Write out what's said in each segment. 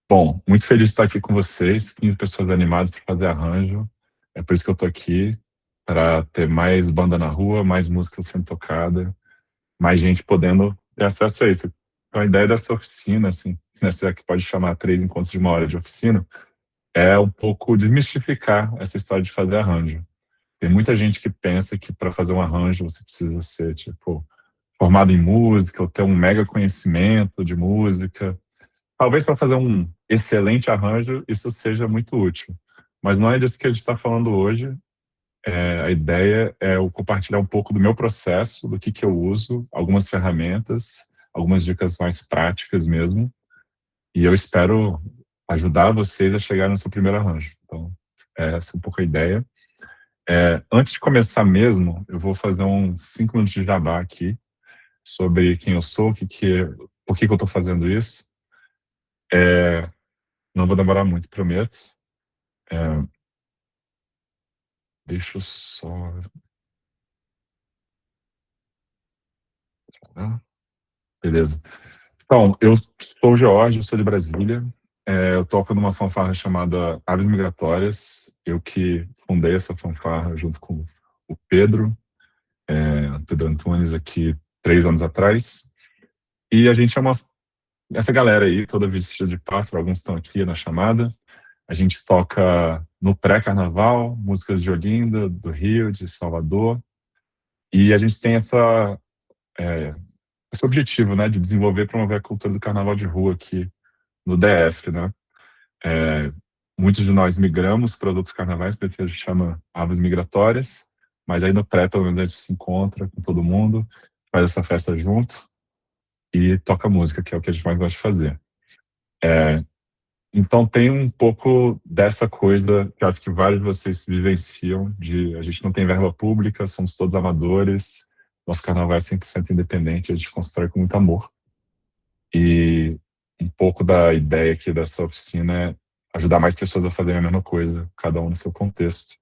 Bom, muito feliz de estar aqui com vocês, 15 pessoas animadas para fazer arranjo. É por isso que eu tô aqui, para ter mais banda na rua, mais música sendo tocada, mais gente podendo ter acesso a isso. Então, a ideia dessa oficina, assim, né, se é que pode chamar 3 encontros de 1 hora de oficina, é um pouco desmistificar essa história de fazer arranjo. Tem muita gente que pensa que para fazer um arranjo você precisa ser, tipo, formado em música ou ter um mega conhecimento de música. Talvez para fazer um excelente arranjo isso seja muito útil, mas não é disso que a gente está falando hoje. A ideia é eu compartilhar um pouco do meu processo, do que eu uso, algumas ferramentas, algumas dicas mais práticas mesmo, e eu espero ajudar vocês a chegar no seu primeiro arranjo. Então, essa é um pouco a ideia. Antes de começar mesmo, eu vou fazer uns 5 minutos de jabá aqui sobre quem eu sou, por que eu estou fazendo isso. Não vou demorar muito, prometo. É, Deixa eu só. Ah, beleza. Então, eu sou o George, eu sou de Brasília. Eu toco numa fanfarra chamada Aves Migratórias. Eu que fundei essa fanfarra junto com o Pedro Antunes, aqui 3 anos atrás. E a gente é essa galera aí, toda vestida de pássaro, alguns estão aqui na chamada. A gente toca no pré-carnaval, músicas de Olinda, do Rio, de Salvador. E a gente tem é, esse objetivo, né, de desenvolver e promover a cultura do carnaval de rua aqui no DF, né? É, Muitos de nós migramos para outros carnavais, porque a gente chama Aves Migratórias, mas aí no pré, pelo menos, a gente se encontra com todo mundo, faz essa festa junto e toca música, que é o que a gente mais gosta de fazer. Então tem um pouco dessa coisa que eu acho que vários de vocês vivenciam, de a gente não tem verba pública, somos todos amadores, nosso carnaval é 100% independente, a gente constrói com muito amor. E um pouco da ideia aqui dessa oficina é ajudar mais pessoas a fazerem a mesma coisa, cada um no seu contexto.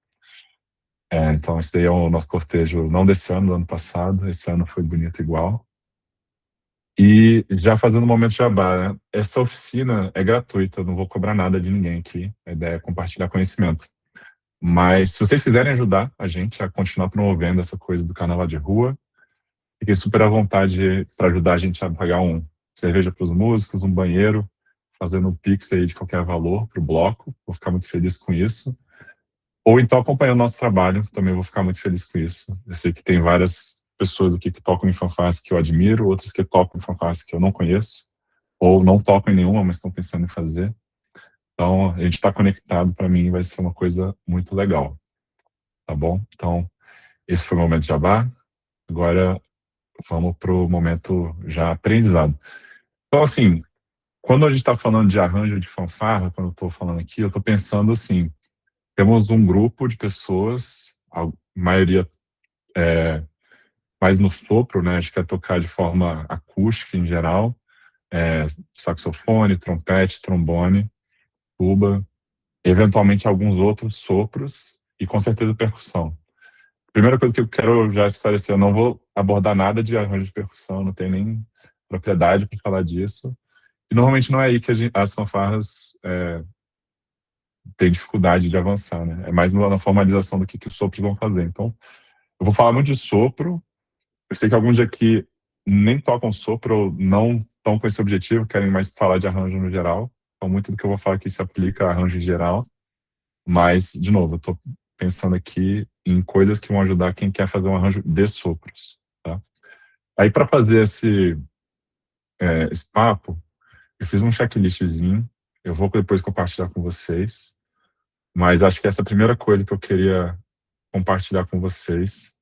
Então, esse daí é o nosso cortejo, não desse ano, do ano passado. Esse ano foi bonito igual. E já fazendo um momento de jabá, né? Essa oficina é gratuita, eu não vou cobrar nada de ninguém aqui. A ideia é compartilhar conhecimento. Mas se vocês quiserem ajudar a gente a continuar promovendo essa coisa do carnaval de rua, fiquem super à vontade para ajudar a gente a pagar um cerveja para os músicos, um banheiro, fazendo um pix aí de qualquer valor para o bloco. Vou ficar muito feliz com isso. Ou então acompanhando o nosso trabalho, também vou ficar muito feliz com isso. Eu sei que tem várias pessoas aqui que tocam em fanfarras que eu admiro, outras que tocam em fanfarras que eu não conheço, ou não tocam em nenhuma, mas estão pensando em fazer. Então, a gente está conectado, para mim vai ser uma coisa muito legal, tá bom? Então, esse foi o momento de jabá. Agora, vamos para o momento já aprendizado. Então, assim, quando a gente está falando de arranjo de fanfarra, quando eu estou falando aqui, eu estou pensando assim, temos um grupo de pessoas, a maioria mais no sopro, né? A gente quer tocar de forma acústica em geral, saxofone, trompete, trombone, tuba, eventualmente alguns outros sopros e com certeza percussão. Primeira coisa que eu quero já esclarecer, eu não vou abordar nada de arranjo de percussão, não tenho nem propriedade para falar disso. E normalmente não é aí que as fanfarras têm dificuldade de avançar, né? É mais na formalização do que os sopros vão fazer. Então, eu vou falar muito de sopro. Eu sei que alguns aqui nem tocam sopro ou não estão com esse objetivo, querem mais falar de arranjo no geral. Então, muito do que eu vou falar aqui se aplica a arranjo em geral. Mas, de novo, eu estou pensando aqui em coisas que vão ajudar quem quer fazer um arranjo de sopros, tá? Aí, para fazer esse papo, eu fiz um checklistzinho. Eu vou depois compartilhar com vocês. Mas acho que essa é a primeira coisa que eu queria compartilhar com vocês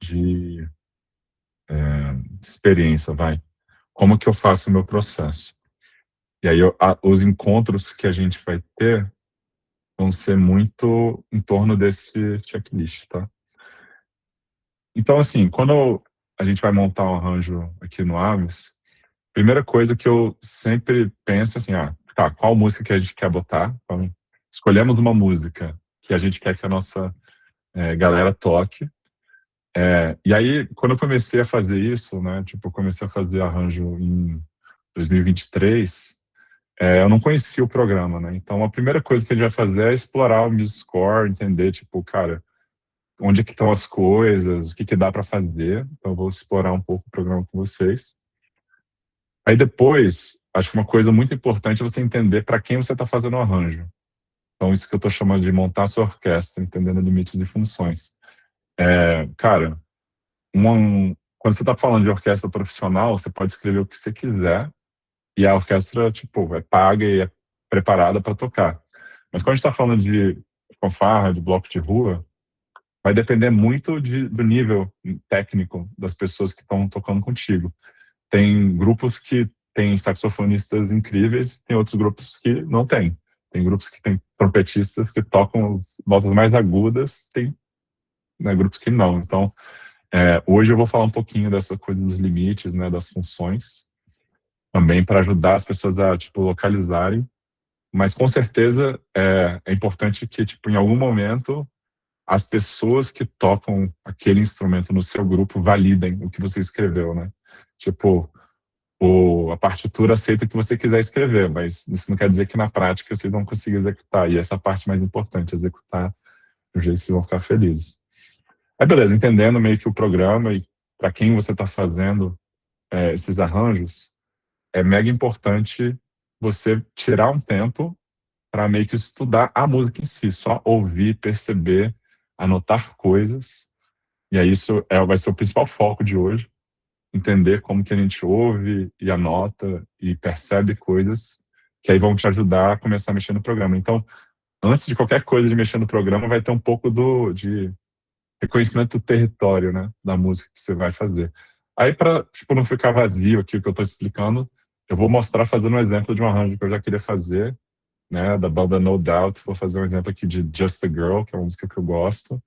de experiência, vai. Como que eu faço o meu processo? E aí, os encontros que a gente vai ter vão ser muito em torno desse checklist, tá? Então, assim, quando a gente vai montar um arranjo aqui no Aves, primeira coisa que eu sempre penso assim, tá, qual música que a gente quer botar? Então, escolhemos uma música que a gente quer que a nossa galera toque. E aí, quando eu comecei a fazer isso, né, tipo, eu comecei a fazer arranjo em 2023, eu não conhecia o programa, né? Então a primeira coisa que a gente vai fazer é explorar o MuseScore, entender, tipo, cara, onde é que estão as coisas, o que que dá para fazer. Então eu vou explorar um pouco o programa com vocês. Aí depois, acho que uma coisa muito importante é você entender para quem você está fazendo o arranjo. Então isso que eu estou chamando de montar a sua orquestra, entendendo limites e funções. Cara, quando você está falando de orquestra profissional, você pode escrever o que você quiser e a orquestra, tipo, é paga e é preparada para tocar. Mas quando a gente está falando de fanfarra, de bloco de rua, vai depender muito do nível técnico das pessoas que estão tocando contigo. Tem grupos que têm saxofonistas incríveis, tem outros grupos que não têm. Tem grupos que têm trompetistas que tocam as notas mais agudas, tem, né, grupos que não. Então, hoje eu vou falar um pouquinho dessa coisa dos limites, né, das funções, também para ajudar as pessoas a, tipo, localizarem. Mas com certeza é importante que, tipo, em algum momento as pessoas que tocam aquele instrumento no seu grupo validem o que você escreveu, né? Tipo, a partitura aceita o que você quiser escrever, mas isso não quer dizer que na prática vocês vão conseguir executar. E essa é a parte mais importante, executar do jeito que vocês vão ficar felizes. Aí beleza, entendendo meio que o programa e para quem você está fazendo esses arranjos, é mega importante você tirar um tempo para meio que estudar a música em si, só ouvir, perceber, anotar coisas. E aí isso vai ser o principal foco de hoje, entender como que a gente ouve e anota e percebe coisas que aí vão te ajudar a começar a mexer no programa. Então, antes de qualquer coisa de mexer no programa, vai ter um pouco de reconhecimento do território, né, da música que você vai fazer. Aí, para tipo, não ficar vazio aqui o que eu estou explicando, eu vou mostrar fazendo um exemplo de um arranjo que eu já queria fazer, né, da banda No Doubt. Vou fazer um exemplo aqui de Just a Girl, que é uma música que eu gosto.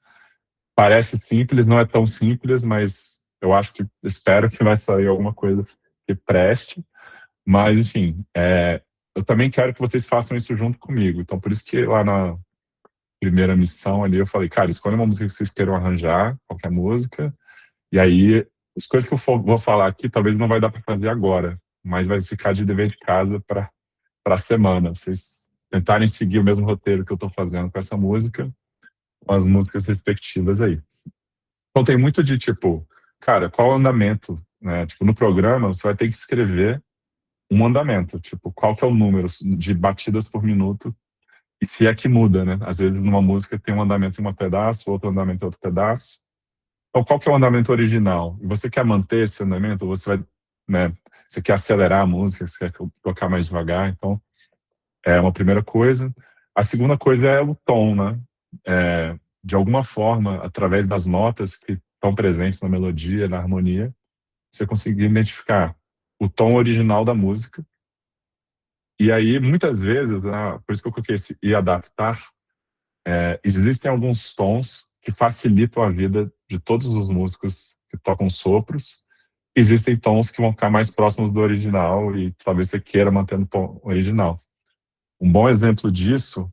Parece simples, não é tão simples, mas eu acho que, espero que vai sair alguma coisa que preste. Mas, enfim, eu também quero que vocês façam isso junto comigo. Então, por isso que lá na primeira missão ali, eu falei, cara, escolha uma música que vocês queiram arranjar, qualquer música, e aí, as coisas que eu vou falar aqui, talvez não vai dar para fazer agora, mas vai ficar de dever de casa para a semana. Vocês tentarem seguir o mesmo roteiro que eu estou fazendo com essa música, com as músicas respectivas aí. Então tem muito de tipo, cara, qual é o andamento, né? Tipo, no programa você vai ter que escrever um andamento, tipo, qual que é o número de batidas por minuto e se é que muda, né? Às vezes numa música tem um andamento em um pedaço, outro andamento em outro pedaço. Então qual que é o andamento original? E você quer manter esse andamento ou você vai, né? Você quer acelerar a música, você quer tocar mais devagar, então é uma primeira coisa. A segunda coisa é o tom, né? De alguma forma, através das notas que estão presentes na melodia, na harmonia, você conseguir identificar o tom original da música. E aí, muitas vezes, né, por isso que eu coloquei esse e adaptar, existem alguns tons que facilitam a vida de todos os músicos que tocam sopros. Existem tons que vão ficar mais próximos do original e talvez você queira manter o tom original. Um bom exemplo disso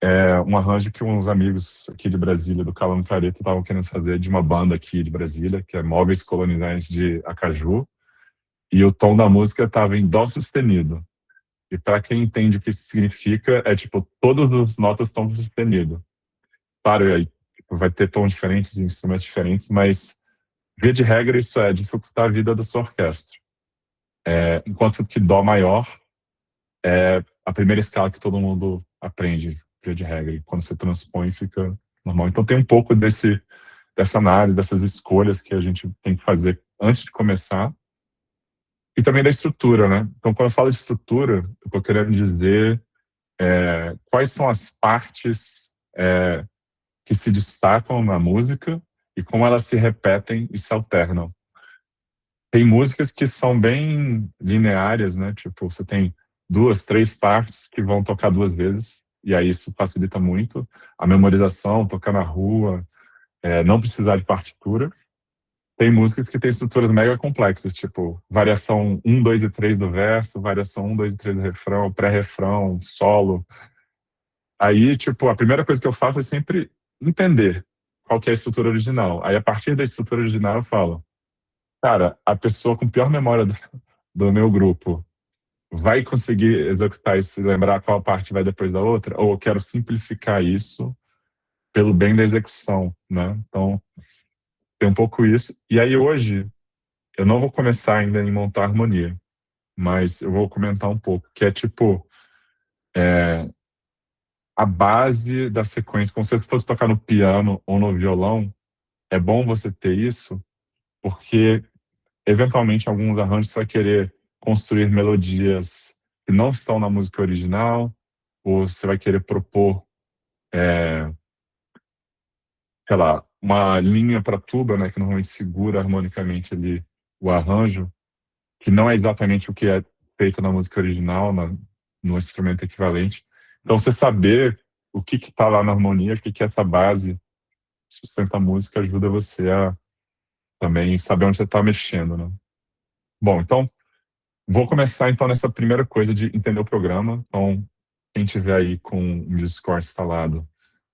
é um arranjo que uns amigos aqui de Brasília, do Calão Clareto, estavam querendo fazer de uma banda aqui de Brasília, que é Móveis Coloniais de Acaju, e o tom da música estava em dó sustenido. E para quem entende o que isso significa, é tipo, todas as notas estão sustenido. Claro, aí tipo, vai ter tons diferentes, instrumentos diferentes, mas via de regra isso é dificultar a vida da sua orquestra. Enquanto que dó maior é a primeira escala que todo mundo aprende, via de regra, e quando você transpõe fica normal. Então tem um pouco dessa análise, dessas escolhas que a gente tem que fazer antes de começar, e também da estrutura, né? Então quando eu falo de estrutura, eu estou querendo dizer quais são as partes que se destacam na música e como elas se repetem e se alternam. Tem músicas que são bem lineares, né? Tipo, você tem duas, três partes que vão tocar duas vezes, e aí isso facilita muito a memorização, tocar na rua, não precisar de partitura. Tem músicas que têm estruturas mega complexas, tipo variação um 2 e 3 do verso, variação um 2 e 3 do refrão, pré-refrão, solo. Aí, tipo, a primeira coisa que eu faço é sempre entender qual que é a estrutura original. Aí, a partir da estrutura original, eu falo, cara, a pessoa com pior memória do meu grupo vai conseguir executar isso e lembrar qual parte vai depois da outra? Ou eu quero simplificar isso pelo bem da execução, né? Então, tem um pouco isso. E aí hoje, eu não vou começar ainda em montar harmonia, mas eu vou comentar um pouco, que é tipo, a base da sequência, como se você fosse tocar no piano ou no violão, é bom você ter isso, porque eventualmente alguns arranjos você vai querer construir melodias que não estão na música original, ou você vai querer propor, sei lá, uma linha para tuba, né, que normalmente segura harmonicamente ali o arranjo, que não é exatamente o que é feito na música original, no instrumento equivalente. Então, você saber o que está lá na harmonia, o que é essa base que sustenta a música, ajuda você a também saber onde você está mexendo, né? Bom, então, vou começar então nessa primeira coisa de entender o programa. Então, quem tiver aí com o Discord instalado,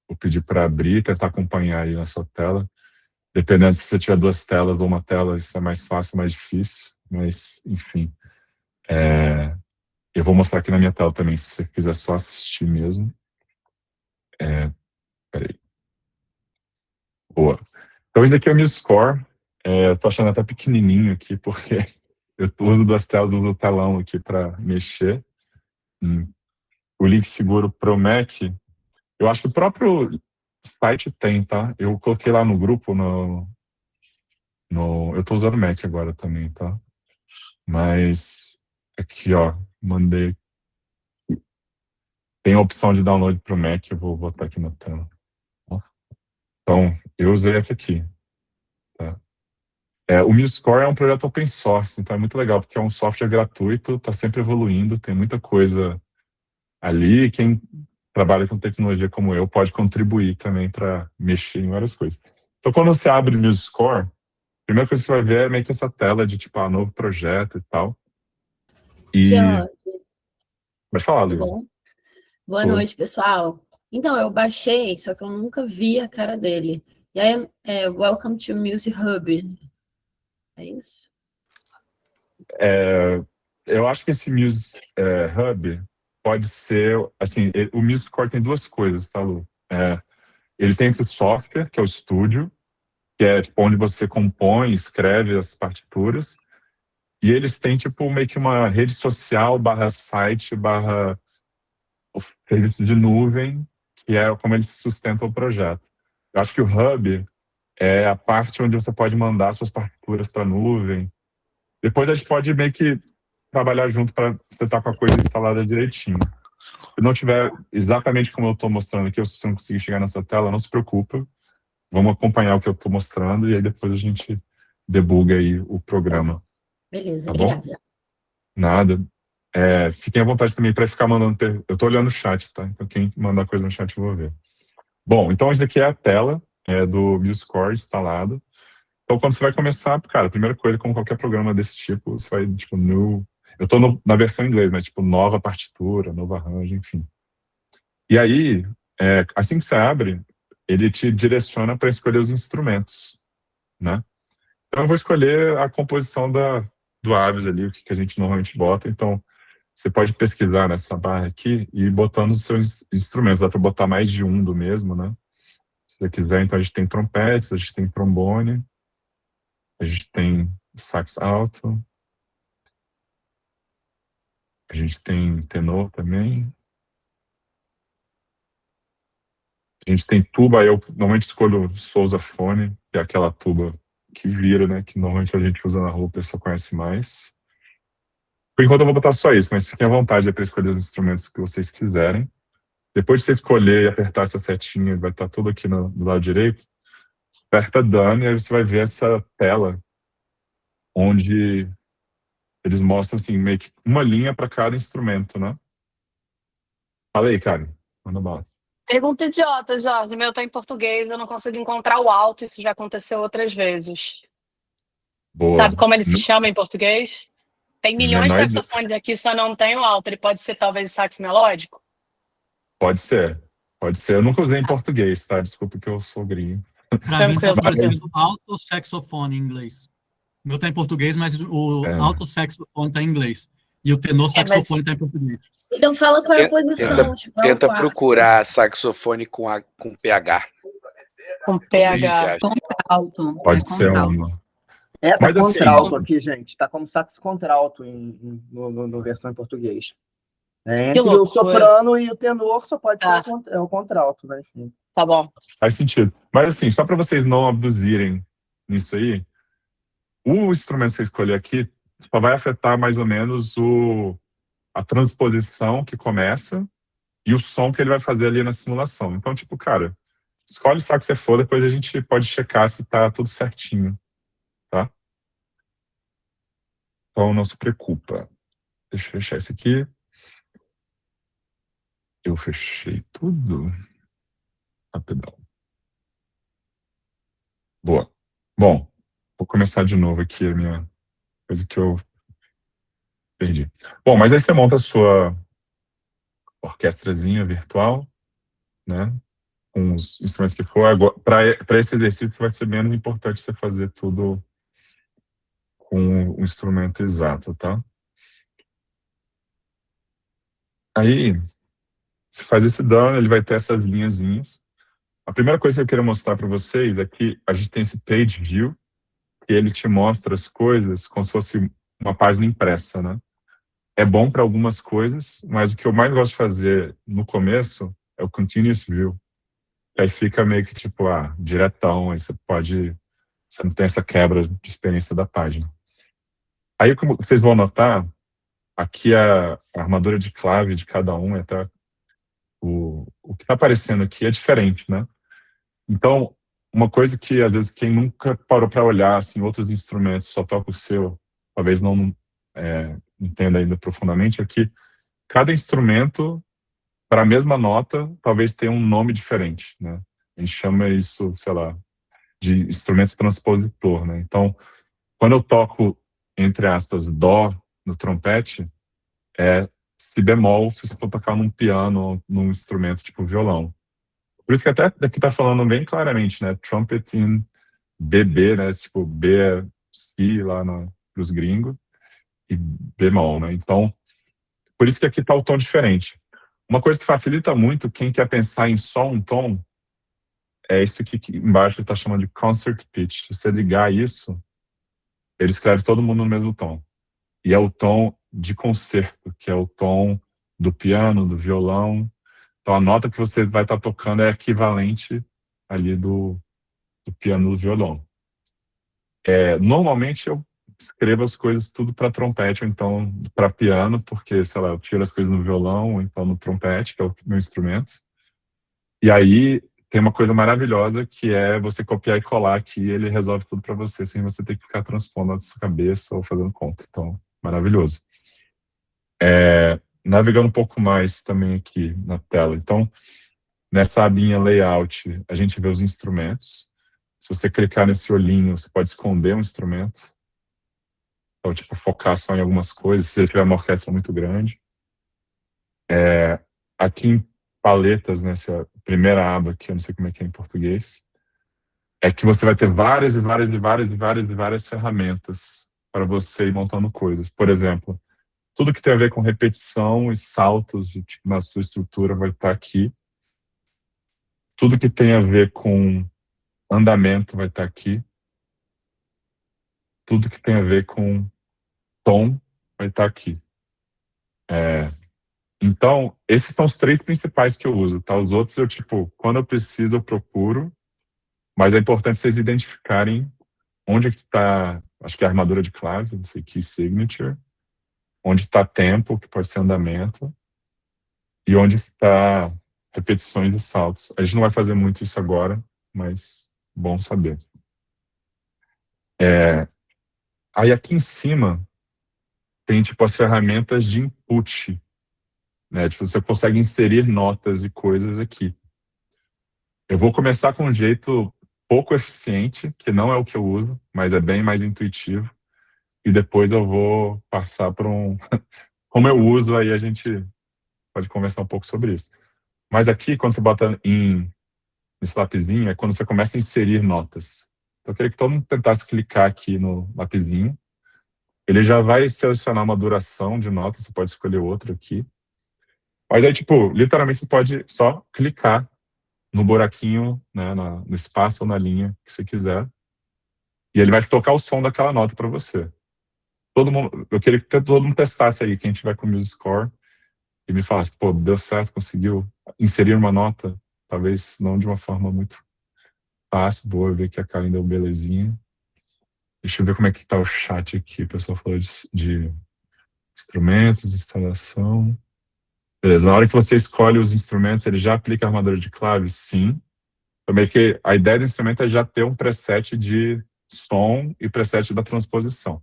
vou pedir para abrir, tentar acompanhar aí na sua tela. Dependendo se você tiver duas telas ou uma tela, isso é mais fácil, mais difícil. Mas, enfim, eu vou mostrar aqui na minha tela também, se você quiser só assistir mesmo. Peraí. Boa. Então, esse daqui é o meu score. Eu tô achando até pequenininho aqui, porque eu uso duas telas do telão aqui para mexer. O link seguro para o Mac, eu acho que o próprio site tem, tá? Eu coloquei lá no grupo, eu tô usando o Mac agora também, tá? Mas aqui, ó, mandei. Tem a opção de download para o Mac, eu vou botar aqui na tela. Então, eu usei essa aqui, tá? O MuseScore é um projeto open source, então é muito legal, porque é um software gratuito, tá sempre evoluindo, tem muita coisa ali. Quem trabalha com tecnologia como eu pode contribuir também para mexer em várias coisas. Então, quando você abre o MuseScore, a primeira coisa que você vai ver é meio que essa tela de tipo, novo projeto e tal. E George, vai falar, tudo Luiz. bom? Boa Tô. noite, pessoal. Então, eu baixei, só que eu nunca vi a cara dele. E aí, Welcome to Music Hub. É isso? Eu acho que esse Hub pode ser, assim, o MuseScore tem duas coisas, tá, Lu? Ele tem esse software, que é o Studio, que é tipo, onde você compõe, escreve as partituras, e eles têm tipo meio que uma rede social barra site barra serviço de nuvem, que é como eles sustentam o projeto. Eu acho que o Hub é a parte onde você pode mandar suas partituras para a nuvem. Depois a gente pode meio que trabalhar junto para você estar com a coisa instalada direitinho. Se não tiver exatamente como eu estou mostrando aqui, ou se você não conseguir chegar nessa tela, não se preocupa. Vamos acompanhar o que eu estou mostrando e aí depois a gente debuga aí o Tá. programa, Beleza, tá bom? obrigada. Nada. Fiquem à vontade também para ficar mandando. Eu estou olhando o chat, tá? Então quem mandar coisa no chat eu vou ver. Bom, então essa aqui é a tela do MuseScore instalado. Então quando você vai começar, cara, a primeira coisa, como qualquer programa desse tipo, você vai, tipo, eu estou na versão em inglês, mas tipo, nova partitura, novo arranjo, enfim. E aí, assim que você abre, ele te direciona para escolher os instrumentos, né? Então eu vou escolher a composição do Aves ali, o que a gente normalmente bota. Então, você pode pesquisar nessa barra aqui e ir botando os seus instrumentos. Dá para botar mais de um do mesmo, né? Se você quiser, então a gente tem trompetes, a gente tem trombone, a gente tem sax alto, a gente tem tenor também, a gente tem tuba. Eu normalmente escolho sousafone, que é aquela tuba que vira, né? Que normalmente a gente usa na rua, o pessoal conhece mais. Por enquanto eu vou botar só isso, mas fiquem à vontade para escolher os instrumentos que vocês quiserem. Depois de você escolher e apertar essa setinha, vai estar tudo aqui do lado direito. Aperta Done e aí você vai ver essa tela onde eles mostram assim, meio que uma linha para cada instrumento, né? Fala aí, Karen. Manda bala. Pergunta idiota, Jorge. O meu tá em português, eu não consigo encontrar o alto, isso já aconteceu outras vezes. Boa. Sabe como ele se chama em português? Tem milhões de Menor ideia. saxofones aqui, só não tem o alto. Ele pode ser talvez sax melódico? Pode ser. Pode ser. Eu nunca usei em português, tá? Desculpa que eu sou gringo. Para mim tá Tranquilo, tranquilo. aparecendo alto saxofone em inglês. O meu tá em português, mas o É, alto saxofone tá em inglês. E o tenor saxofone está em português. Então fala qual é a posição. Tenta procurar saxofone com PH. Com PH. Contralto. Pode ser uma. Tá Mas, assim, contralto aqui, gente. Tá como sax contralto no versão em português. Entre o soprano e o tenor só pode ser o contralto, né? Enfim. Tá bom. Faz sentido. Mas assim, só para vocês não abduzirem nisso aí, o instrumento que você escolher aqui só vai afetar mais ou menos a transposição que começa e o som que ele vai fazer ali na simulação. Então, tipo, cara, escolhe o saco que você for, depois a gente pode checar se tá tudo certinho, tá? Então, não se preocupa. Deixa eu fechar isso aqui. Eu fechei tudo. Rapidão. Boa. Bom, vou começar de novo aqui a minha coisa que eu perdi. Bom, mas aí você monta a sua orquestrazinha virtual, né? Com os instrumentos que for. Para esse exercício vai ser menos importante você fazer tudo com o instrumento exato, tá? Aí, você faz esse dano, ele vai ter essas linhazinhas. A primeira coisa que eu queria mostrar para vocês é que a gente tem esse page view, que ele te mostra as coisas como se fosse uma página impressa, né? É bom para algumas coisas, mas o que eu mais gosto de fazer no começo é o continuous view. Aí fica meio que tipo, diretão, aí você não tem essa quebra de experiência da página. Aí, como vocês vão notar, aqui a armadura de clave de cada um, até o que está aparecendo aqui é diferente, né? Então, uma coisa que, às vezes, quem nunca parou para olhar, assim, outros instrumentos, só toca o seu, talvez não entenda ainda profundamente, é que cada instrumento, para a mesma nota, talvez tenha um nome diferente, né? A gente chama isso, sei lá, de instrumento transpositor, né? Então, quando eu toco, entre aspas, dó no trompete, é si bemol se você for tocar num piano, num instrumento tipo violão. Por isso que até aqui tá falando bem claramente, né? Trumpet in BB, né? Tipo, B é si lá pros gringos e bemol, né? Então, por isso que aqui tá o tom diferente. Uma coisa que facilita muito quem quer pensar em só um tom é isso aqui que embaixo ele tá chamando de concert pitch. Se você ligar isso, ele escreve todo mundo no mesmo tom. E é o tom de concerto, que é o tom do piano, do violão. Então a nota que você vai estar tocando é equivalente ali do piano, do violão. Normalmente eu escrevo as coisas tudo para trompete ou então para piano, porque, sei lá, eu tiro as coisas no violão ou então no trompete, que é o meu instrumento. E aí tem uma coisa maravilhosa que é você copiar e colar aqui e ele resolve tudo para você, sem você ter que ficar transpondo na sua cabeça ou fazendo conta. Então, maravilhoso. Navegando um pouco mais também aqui na tela. Então, nessa abinha layout, a gente vê os instrumentos. Se você clicar nesse olhinho, você pode esconder um instrumento. Então, tipo, focar só em algumas coisas, se você tiver uma orquestra muito grande. Aqui em paletas, nessa primeira aba, que eu não sei como é que é em português, é que você vai ter várias ferramentas para você ir montando coisas. Por exemplo, tudo que tem a ver com repetição e saltos tipo, na sua estrutura vai estar aqui. Tudo que tem a ver com andamento vai estar aqui. Tudo que tem a ver com tom vai estar aqui. Então, esses são os 3 principais que eu uso, tá? Os outros eu, tipo, quando eu preciso eu procuro, mas é importante vocês identificarem onde é que está, acho que é a armadura de clave, não sei, key signature, onde está tempo, que pode ser andamento, e onde está repetições e saltos. A gente não vai fazer muito isso agora, mas bom saber. Aí aqui em cima tem tipo as ferramentas de input, né? Tipo, você consegue inserir notas e coisas aqui. Eu vou começar com um jeito pouco eficiente, que não é o que eu uso, mas é bem mais intuitivo, e depois eu vou passar para como eu uso, aí a gente pode conversar um pouco sobre isso. Mas aqui, quando você bota nesse lapisinho, é quando você começa a inserir notas. Então eu queria que todo mundo tentasse clicar aqui no lapisinho ele já vai selecionar uma duração de nota, você pode escolher outra aqui. Mas aí, tipo, literalmente você pode só clicar no buraquinho, né, no espaço ou na linha que você quiser, e ele vai tocar o som daquela nota para você. Eu queria que todo mundo testasse aí, quem tiver com o MuseScore, e me falasse, pô, deu certo, conseguiu inserir uma nota, talvez não de uma forma muito fácil, boa, ver que a Karen deu belezinha. Deixa eu ver como é que tá o chat aqui, o pessoal falou de instrumentos, instalação. Beleza, na hora que você escolhe os instrumentos, ele já aplica a armadura de claves? Sim. Também que a ideia do instrumento é já ter um preset de som e preset da transposição.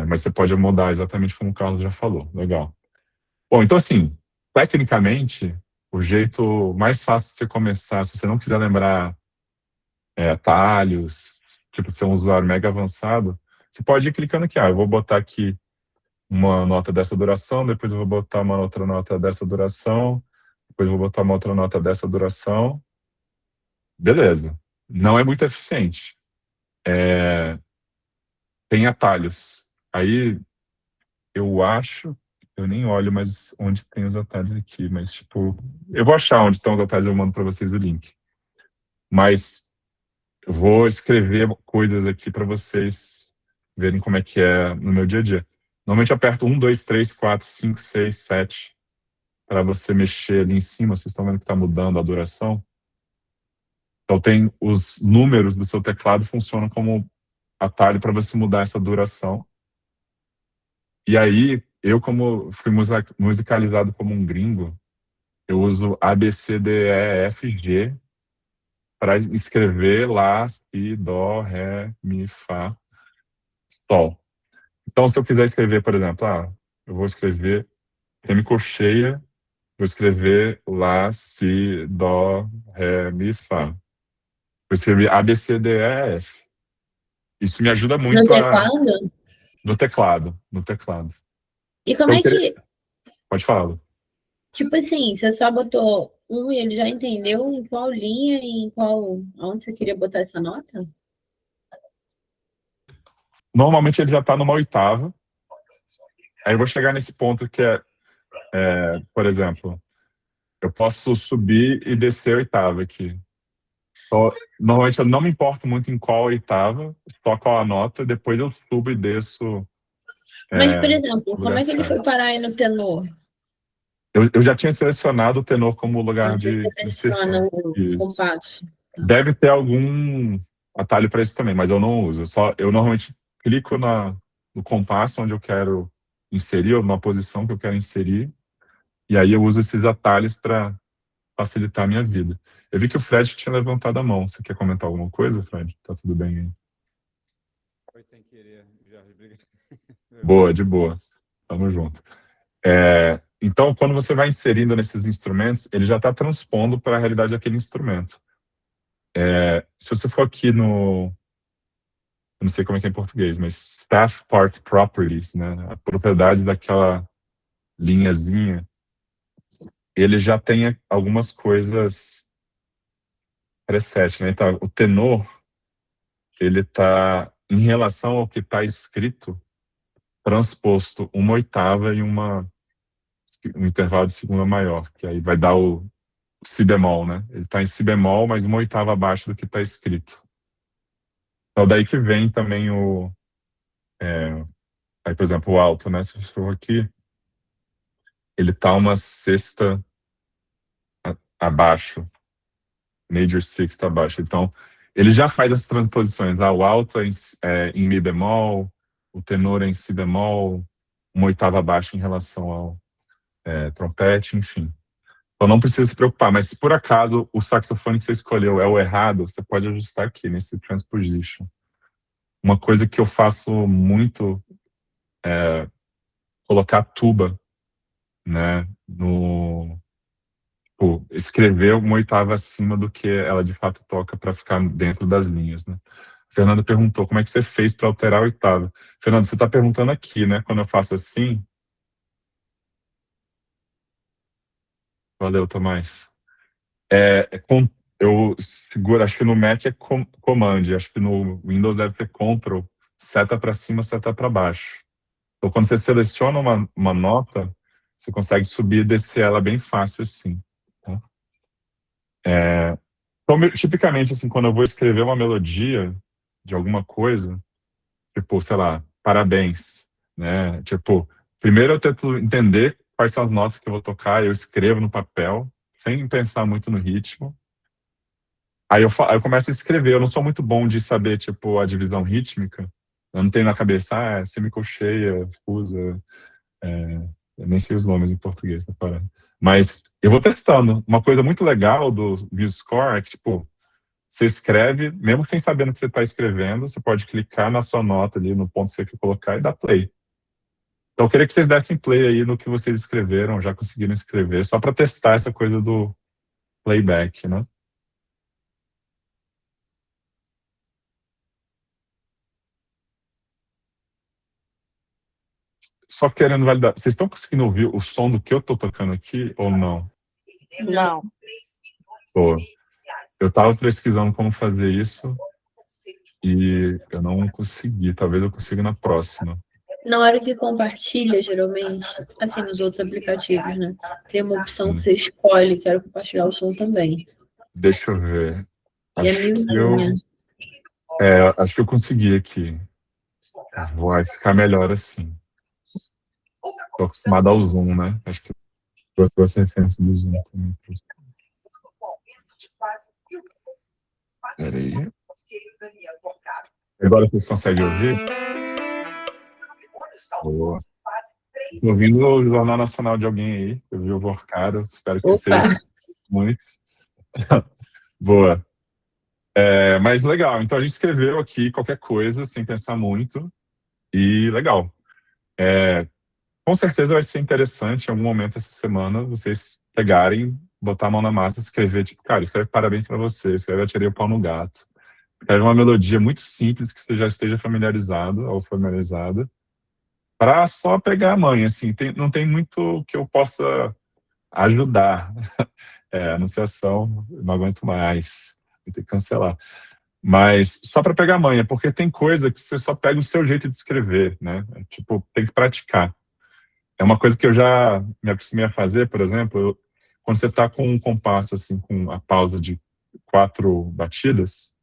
Mas você pode mudar exatamente como o Carlos já falou. Legal. Bom, então assim, tecnicamente, o jeito mais fácil de você começar, se você não quiser lembrar atalhos, tipo, ser um usuário mega avançado, você pode ir clicando aqui. Eu vou botar aqui uma nota dessa duração, depois eu vou botar uma outra nota dessa duração, depois eu vou botar uma outra nota dessa duração. Beleza. Não é muito eficiente. Tem atalhos. Aí, eu nem olho mais onde tem os atalhos aqui, mas, tipo, eu vou achar onde estão os atalhos, eu mando para vocês o link. Mas eu vou escrever coisas aqui para vocês verem como é que é no meu dia a dia. Normalmente eu aperto 1, 2, 3, 4, 5, 6, 7 para você mexer ali em cima. Vocês estão vendo que está mudando a duração? Então tem os números do seu teclado funcionam como atalho para você mudar essa duração. E aí, eu como fui musicalizado como um gringo, eu uso A, B, C, D, E, F, G para escrever Lá, Si, Dó, Ré, Mi, Fá, Sol. Então, se eu quiser escrever, por exemplo, eu vou escrever semicolcheia, vou escrever Lá, Si, Dó, Ré, Mi, Fá. Vou escrever A, B, C, D, E, F. Isso me ajuda muito No teclado? No teclado. E como é que... Pode falar, Lu. Tipo assim, você só botou um e ele já entendeu em qual linha e onde você queria botar essa nota? Normalmente ele já está numa oitava. Aí eu vou chegar nesse ponto que por exemplo, eu posso subir e descer a oitava aqui. Então, normalmente eu não me importo muito em qual oitava, só qual a nota, depois eu subo e desço. Mas, por exemplo, como é que ele foi parar aí no tenor? Eu já tinha selecionado o tenor como lugar Você de seleciona inserção. o compasso. Deve ter algum atalho para isso também, mas eu não uso. Eu normalmente clico no compasso onde eu quero inserir, ou na posição que eu quero inserir, e aí eu uso esses atalhos para facilitar a minha vida. Eu vi que o Fred tinha levantado a mão. Você quer comentar alguma coisa, Fred? Tá tudo bem aí? Foi sem querer, Jorge. Boa, de boa. Tamo junto. Então, quando você vai inserindo nesses instrumentos, ele já está transpondo para a realidade daquele instrumento. Se você for aqui eu não sei como é que é em português, mas Staff Part Properties, né, a propriedade daquela linhazinha, ele já tem algumas coisas preset, né? Então, o tenor, ele está, em relação ao que está escrito, transposto uma oitava e um intervalo de segunda maior, que aí vai dar o si bemol, né? Ele está em si bemol, mas uma oitava abaixo do que está escrito. Então, daí que vem também aí, por exemplo, o alto, né? Se você for aqui, ele está uma sexta abaixo, major sixth abaixo. Então, ele já faz as transposições. O alto é em mi bemol, o tenor é em si bemol, uma oitava abaixo em relação ao trompete, enfim. Então não precisa se preocupar, mas se por acaso o saxofone que você escolheu é o errado, você pode ajustar aqui nesse transposition. Uma coisa que eu faço muito é colocar tuba, né, escrever uma oitava acima do que ela de fato toca para ficar dentro das linhas, né. Fernanda perguntou como é que você fez para alterar a oitava. Fernanda, você está perguntando aqui, né, quando eu faço assim. Valeu, Tomás. Eu seguro, acho que no Mac é Command, acho que no Windows deve ser Control, seta para cima, seta para baixo. Então, quando você seleciona uma nota, você consegue subir e descer ela bem fácil assim. Tá? Então, tipicamente, assim, quando eu vou escrever uma melodia de alguma coisa, tipo, sei lá, parabéns, né? Tipo, primeiro eu tento entender quais são as notas que eu vou tocar, eu escrevo no papel, sem pensar muito no ritmo. Aí eu começo a escrever, eu não sou muito bom de saber, tipo, a divisão rítmica. Eu não tenho na cabeça, semicolcheia, fusa, eu nem sei os nomes em português, tá parando. Mas eu vou testando. Uma coisa muito legal do MuseScore é que, tipo, você escreve, mesmo sem saber no que você está escrevendo, você pode clicar na sua nota ali, no ponto que você quer colocar e dar play. Então eu queria que vocês dessem play aí no que vocês escreveram, já conseguiram escrever, só para testar essa coisa do playback, né? Só querendo validar, vocês estão conseguindo ouvir o som do que eu tô tocando aqui ou não? Não. Pô, eu tava pesquisando como fazer isso e eu não consegui, talvez eu consiga na próxima. Na hora que compartilha, geralmente, assim, nos outros aplicativos, né? Tem uma opção que você escolhe, quero compartilhar o som também. Deixa eu ver. E Acho que eu consegui aqui. Vai ficar melhor assim. Tô acostumado ao Zoom, né? Acho que eu trouxe a referência do Zoom também. Peraí. Agora vocês conseguem ouvir? Boa. Tô ouvindo o Jornal Nacional de alguém aí. Eu vi o Vorcaro, espero que seja muito. Boa. Mas legal, então a gente escreveu aqui qualquer coisa, sem pensar muito, e legal. Com certeza vai ser interessante em algum momento essa semana vocês pegarem, botar a mão na massa e escrever, tipo, cara, escreve parabéns pra você, escreve atirei o pau no gato. Escreve uma melodia muito simples que você já esteja familiarizado ou familiarizada, para só pegar a manha, assim, não tem muito que eu possa ajudar. Anunciação, não aguento mais, vou ter que cancelar. Mas só para pegar a manha, porque tem coisa que você só pega o seu jeito de escrever, né? Tipo, tem que praticar. É uma coisa que eu já me acostumei a fazer, por exemplo, quando você está com um compasso, assim, com a pausa de 4 batidas,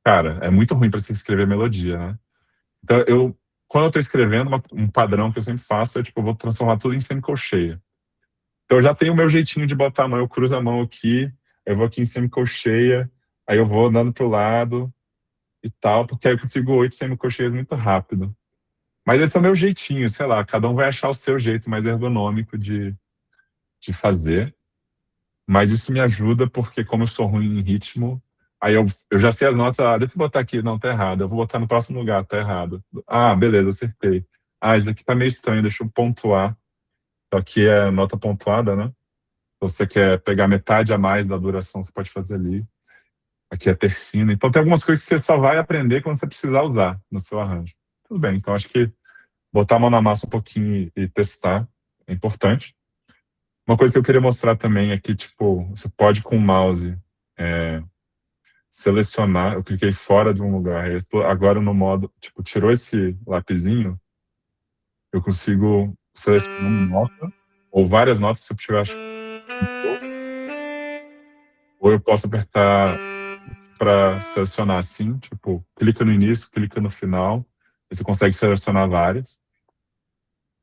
cara, é muito ruim para você escrever melodia, né? Então, quando eu estou escrevendo, um padrão que eu sempre faço é, tipo, eu vou transformar tudo em semicolcheia. Então, eu já tenho o meu jeitinho de botar a mão, eu cruzo a mão aqui, eu vou aqui em semicolcheia, aí eu vou andando pro lado e tal, porque aí eu consigo 8 semicolcheias muito rápido. Mas esse é o meu jeitinho, sei lá, cada um vai achar o seu jeito mais ergonômico de fazer. Mas isso me ajuda porque, como eu sou ruim em ritmo, aí eu já sei as notas, deixa eu botar aqui, não, tá errado, eu vou botar no próximo lugar, tá errado. Beleza, acertei. Isso aqui tá meio estranho, deixa eu pontuar. Então aqui é nota pontuada, né? Se você quer pegar metade a mais da duração, você pode fazer ali. Aqui é tercina. Então tem algumas coisas que você só vai aprender quando você precisar usar no seu arranjo. Tudo bem, então acho que botar a mão na massa um pouquinho e testar é importante. Uma coisa que eu queria mostrar também é que, tipo, você pode com o mouse selecionar, eu cliquei fora de um lugar, eu estou agora no modo, tipo, tirou esse lapisinho, eu consigo selecionar uma nota, ou várias notas se eu tiver ou eu posso apertar para selecionar assim, tipo, clica no início, clica no final, você consegue selecionar várias.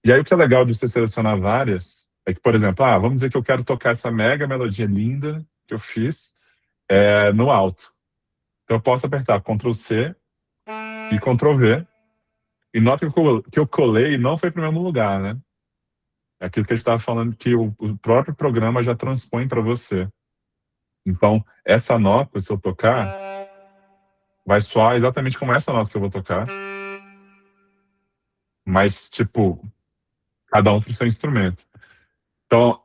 E aí o que é legal de você selecionar várias é que, por exemplo, vamos dizer que eu quero tocar essa mega melodia linda que eu fiz no alto. Então eu posso apertar Ctrl+C e Ctrl+V, e nota que eu colei não foi para o mesmo lugar, né? É aquilo que a gente estava falando, que o próprio programa já transpõe para você. Então, essa nota, se eu tocar, vai soar exatamente como essa nota que eu vou tocar. Mas, tipo, cada um tem seu instrumento. Então,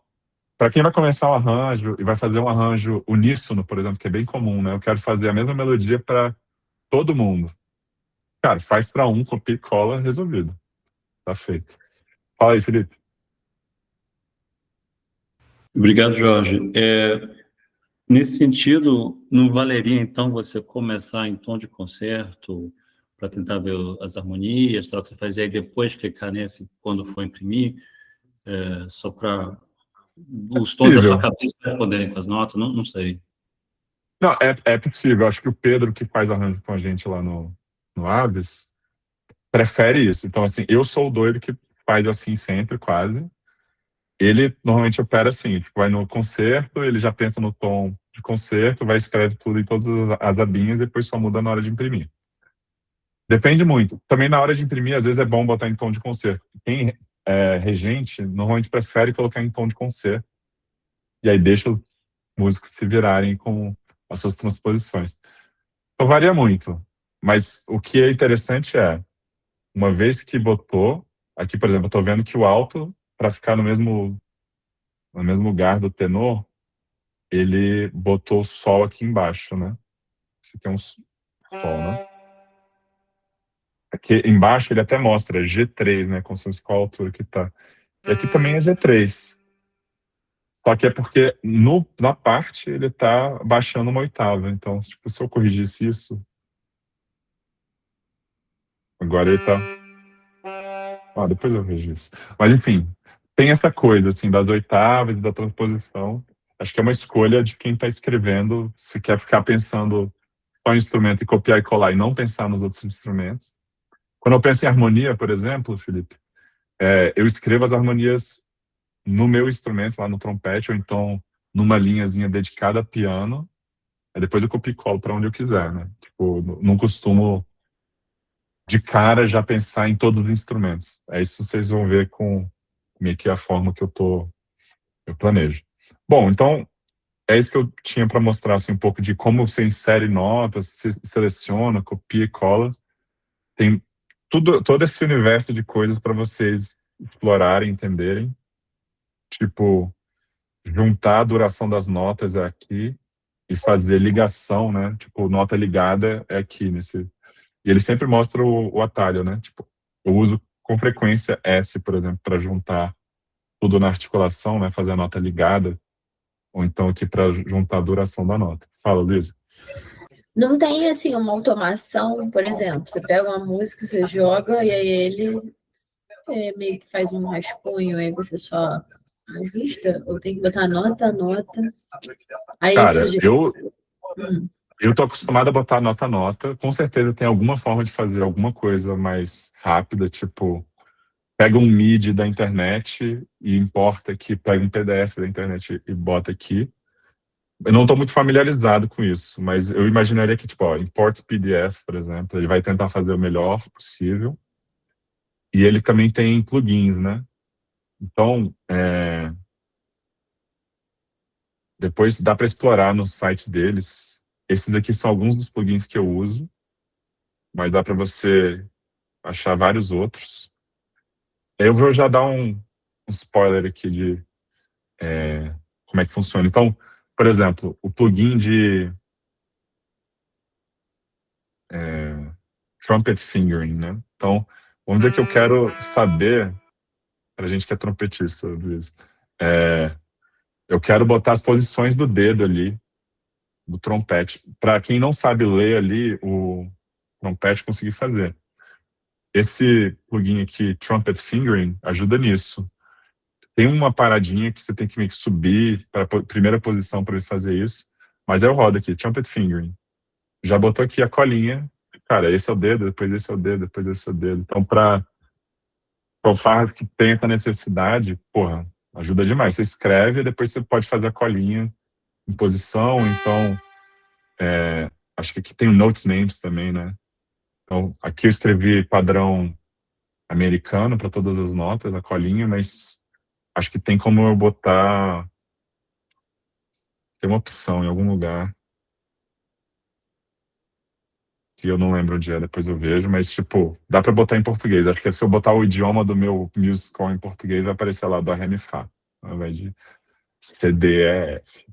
para quem vai começar um arranjo e vai fazer um arranjo uníssono, por exemplo, que é bem comum, né? Eu quero fazer a mesma melodia para todo mundo. Cara, faz para um, copia e cola, resolvido. Tá feito. Fala aí, Felipe. Obrigado, Jorge. Nesse sentido, não valeria, então, você começar em tom de concerto para tentar ver as harmonias, tal, que você faz, e aí depois clicar nesse quando for imprimir, só para os tons da sua cabeça responderem com as notas, não sei. Não, é possível. Acho que o Pedro, que faz arranjo com a gente lá no Aves, prefere isso. Então, assim, eu sou o doido que faz assim sempre, quase. Ele normalmente opera assim, tipo, vai no concerto, ele já pensa no tom de concerto, vai escreve tudo em todas as abinhas e depois só muda na hora de imprimir. Depende muito. Também na hora de imprimir, às vezes é bom botar em tom de concerto. Quem é regente, normalmente prefere colocar em tom de concerto. E aí deixa os músicos se virarem com as suas transposições. Então varia muito. Mas o que é interessante é, uma vez que botou, aqui, por exemplo, eu tô vendo que o alto, para ficar no mesmo lugar do tenor, ele botou o sol aqui embaixo, né? Esse aqui é um sol, né? Aqui embaixo ele até mostra G3, né? Como se fosse qual altura que tá. E aqui também é G3. Só que é porque na parte ele tá baixando uma oitava. Então, tipo, se eu corrigisse isso, agora ele tá... depois eu vejo isso. Mas, enfim, tem essa coisa, assim, das oitavas e da transposição. Acho que é uma escolha de quem está escrevendo, se quer ficar pensando só em instrumento e copiar e colar e não pensar nos outros instrumentos. Quando eu penso em harmonia, por exemplo, Felipe, eu escrevo as harmonias no meu instrumento, lá no trompete, ou então numa linhazinha dedicada a piano, aí depois eu copio e colo para onde eu quiser, né? Tipo, não costumo de cara já pensar em todos os instrumentos. É isso que vocês vão ver com meio que a forma que eu planejo. Bom, então é isso que eu tinha para mostrar, assim, um pouco de como você insere notas, seleciona, copia e cola. Tem todo esse universo de coisas para vocês explorarem, entenderem. Tipo, juntar a duração das notas é aqui e fazer ligação, né? Tipo, nota ligada é aqui nesse... E ele sempre mostra o atalho, né? Tipo, eu uso com frequência S, por exemplo, para juntar tudo na articulação, né? Fazer a nota ligada. Ou então aqui para juntar a duração da nota. Fala, Luísa. Não tem, assim, uma automação, por exemplo, você pega uma música, você joga e aí ele meio que faz um rascunho, aí você só ajusta, ou tem que botar nota. Aí Cara, isso... eu tô acostumado a botar nota. Com certeza tem alguma forma de fazer alguma coisa mais rápida, tipo, pega um MIDI da internet e importa aqui, pega um PDF da internet e bota aqui. Eu não tô muito familiarizado com isso, mas eu imaginaria que, tipo, import PDF, por exemplo, ele vai tentar fazer o melhor possível. E ele também tem plugins, né? Então, depois dá para explorar no site deles. Esses aqui são alguns dos plugins que eu uso, mas dá para você achar vários outros. Eu vou já dar um spoiler aqui de como é que funciona. Então, por exemplo, o plugin de trumpet fingering, né? Então, vamos dizer que eu quero saber, para a gente que é trompetista, Luiz, eu quero botar as posições do dedo ali, do trompete. Para quem não sabe ler ali, o trompete conseguir fazer. Esse plugin aqui, Trumpet Fingering, ajuda nisso. Tem uma paradinha que você tem que meio que subir para a primeira posição para ele fazer isso, mas eu rodo aqui, Trumpet Fingering. Já botou aqui a colinha, cara, esse é o dedo, depois esse é o dedo, depois esse é o dedo. Então, para fanfarras que tem essa necessidade, porra, ajuda demais. Você escreve e depois você pode fazer a colinha em posição, então, acho que aqui tem o Note Names também, né? Então, aqui eu escrevi padrão americano para todas as notas, a colinha, mas acho que tem como eu botar... Tem uma opção em algum lugar que eu não lembro onde é, depois eu vejo, mas, tipo, dá para botar em português. Acho que se eu botar o idioma do meu musical em português, vai aparecer lá do Ré, Mi, Fá, ao invés de C, D, E, F.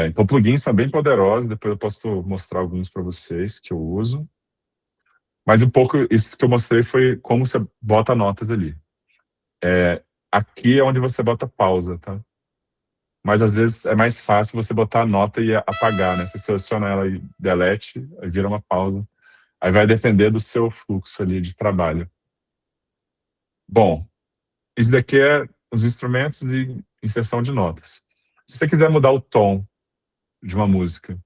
Então, plugins são bem poderosos, depois eu posso mostrar alguns para vocês que eu uso. Mas um pouco isso que eu mostrei foi como você bota notas ali. Aqui é onde você bota pausa, tá? Mas às vezes é mais fácil você botar a nota e apagar, né? Você seleciona ela e delete, aí vira uma pausa. Aí vai depender do seu fluxo ali de trabalho. Bom, isso daqui é os instrumentos e inserção de notas. Se você quiser mudar o tom de uma música,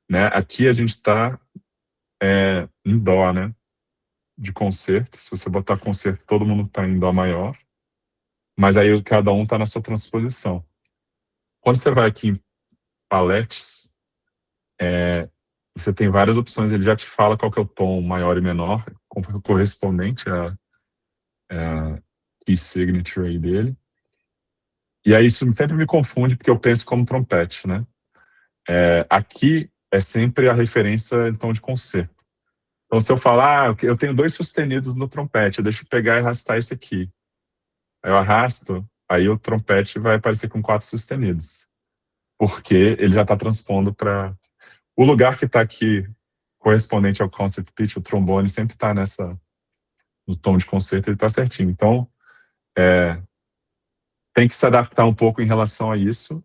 né? Aqui a gente está em dó, né? De concerto. Se você botar concerto, todo mundo está em dó maior. Mas aí cada um está na sua transposição. Quando você vai aqui em paletes, você tem várias opções. Ele já te fala qual que é o tom maior e menor, correspondente a key signature aí dele. E aí isso sempre me confunde, porque eu penso como trompete, né? Aqui é sempre a referência em tom de concerto. Então, se eu falar, eu tenho 2 sustenidos no trompete, deixa eu pegar e arrastar esse aqui. Aí eu arrasto, aí o trompete vai aparecer com 4 sustenidos. Porque ele já está transpondo para... O lugar que está aqui, correspondente ao concert pitch, o trombone sempre está no tom de concerto, ele está certinho. Então, tem que se adaptar um pouco em relação a isso,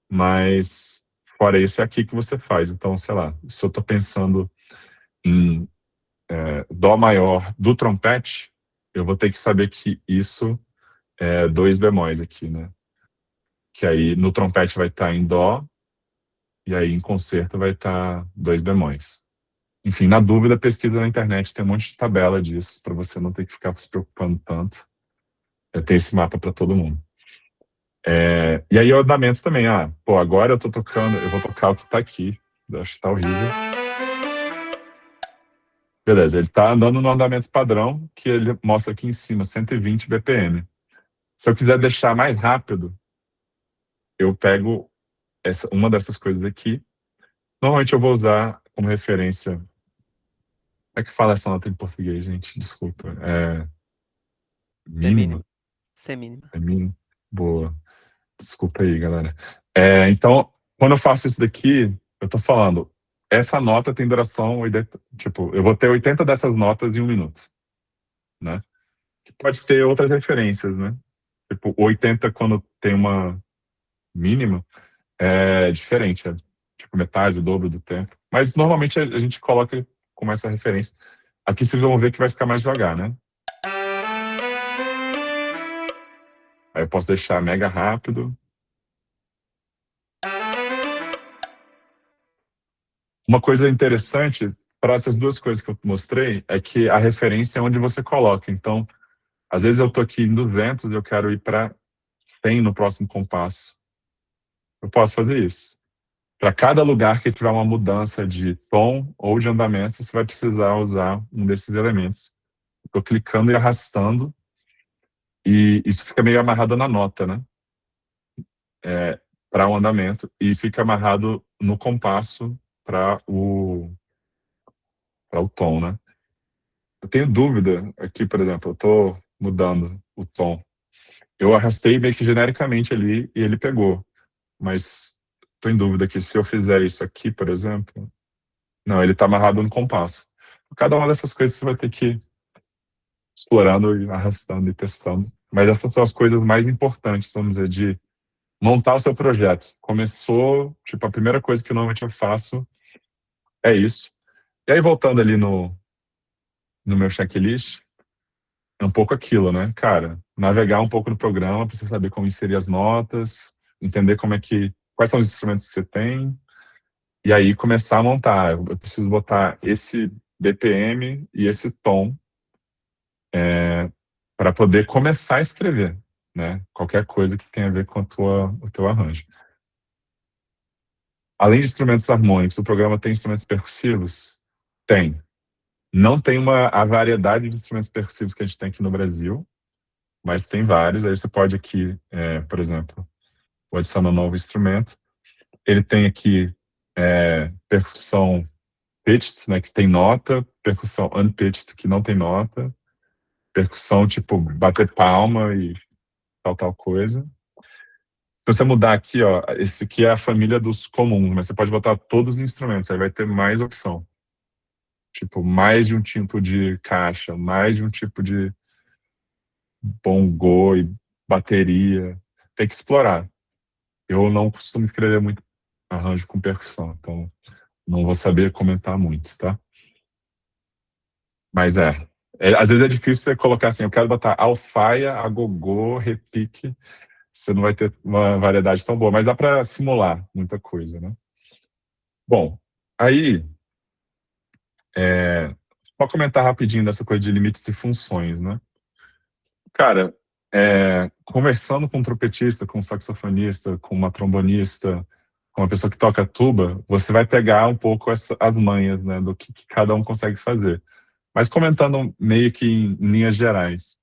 mas fora isso, é aqui que você faz. Então, sei lá, se eu estou pensando em dó maior do trompete, eu vou ter que saber que isso é 2 bemóis aqui, né? Que aí no trompete vai estar em dó, e aí em concerto vai estar 2 bemóis. Enfim, na dúvida, pesquisa na internet, tem um monte de tabela disso, para você não ter que ficar se preocupando tanto. Tem esse mapa para todo mundo. E aí o andamento também, agora eu vou tocar o que tá aqui, eu acho que tá horrível. Beleza, ele tá andando no andamento padrão, que ele mostra aqui em cima, 120 BPM. Se eu quiser deixar mais rápido, eu pego uma dessas coisas aqui. Normalmente eu vou usar como referência... Como é que fala essa nota em português, gente? Desculpa. Mínimo? Semínimo. Mínimo. Boa. Desculpa aí, galera. Então, quando eu faço isso daqui, eu tô falando, essa nota tem duração, tipo, eu vou ter 80 dessas notas em 1 minuto, né? Pode ter outras referências, né? Tipo, 80 quando tem uma mínima, é diferente, tipo metade, o dobro do tempo. Mas normalmente a gente coloca como essa referência. Aqui vocês vão ver que vai ficar mais devagar, né? Aí eu posso deixar mega rápido. Uma coisa interessante para essas 2 coisas que eu mostrei é que a referência é onde você coloca. Então, às vezes eu estou aqui em 200 e eu quero ir para 100 no próximo compasso. Eu posso fazer isso. Para cada lugar que tiver uma mudança de tom ou de andamento, você vai precisar usar um desses elementos. Estou clicando e arrastando, e isso fica meio amarrado na nota, né? Para o andamento, e fica amarrado no compasso para o tom, né? Eu tenho dúvida aqui, por exemplo, eu estou mudando o tom. Eu arrastei meio que genericamente ali e ele pegou. Mas estou em dúvida que se eu fizer isso aqui, por exemplo... Não, ele está amarrado no compasso. Cada uma dessas coisas você vai ter que ir explorando e arrastando e testando. Mas essas são as coisas mais importantes, vamos dizer, de montar o seu projeto. Começou, tipo, a primeira coisa que normalmente eu faço é isso. E aí, voltando ali no meu checklist, é um pouco aquilo, né? Cara, navegar um pouco no programa para você saber como inserir as notas, entender quais são os instrumentos que você tem, e aí começar a montar. Eu preciso botar esse BPM e esse tom para poder começar a escrever, né? Qualquer coisa que tenha a ver com o teu arranjo. Além de instrumentos harmônicos, o programa tem instrumentos percussivos? Tem. Não tem a variedade de instrumentos percussivos que a gente tem aqui no Brasil, mas tem vários. Aí você pode aqui, por exemplo, vou adicionar um novo instrumento. Ele tem aqui percussão pitched, né, que tem nota, percussão unpitched, que não tem nota, percussão tipo bater palma e tal coisa. Se você mudar aqui, ó, esse aqui é a família dos comuns, mas você pode botar todos os instrumentos, aí vai ter mais opção. Tipo, mais de um tipo de caixa, mais de um tipo de bongô e bateria. Tem que explorar. Eu não costumo escrever muito arranjo com percussão, então não vou saber comentar muito, tá? Mas às vezes é difícil você colocar assim, eu quero botar alfaia, agogô, repique, você não vai ter uma variedade tão boa, mas dá para simular muita coisa, né? Bom, aí, só comentar rapidinho dessa coisa de limites e funções, né? Cara, conversando com um trompetista, com um saxofonista, com uma trombonista, com uma pessoa que toca tuba, você vai pegar um pouco as manhas, né, do que cada um consegue fazer. Mas comentando meio que em linhas gerais,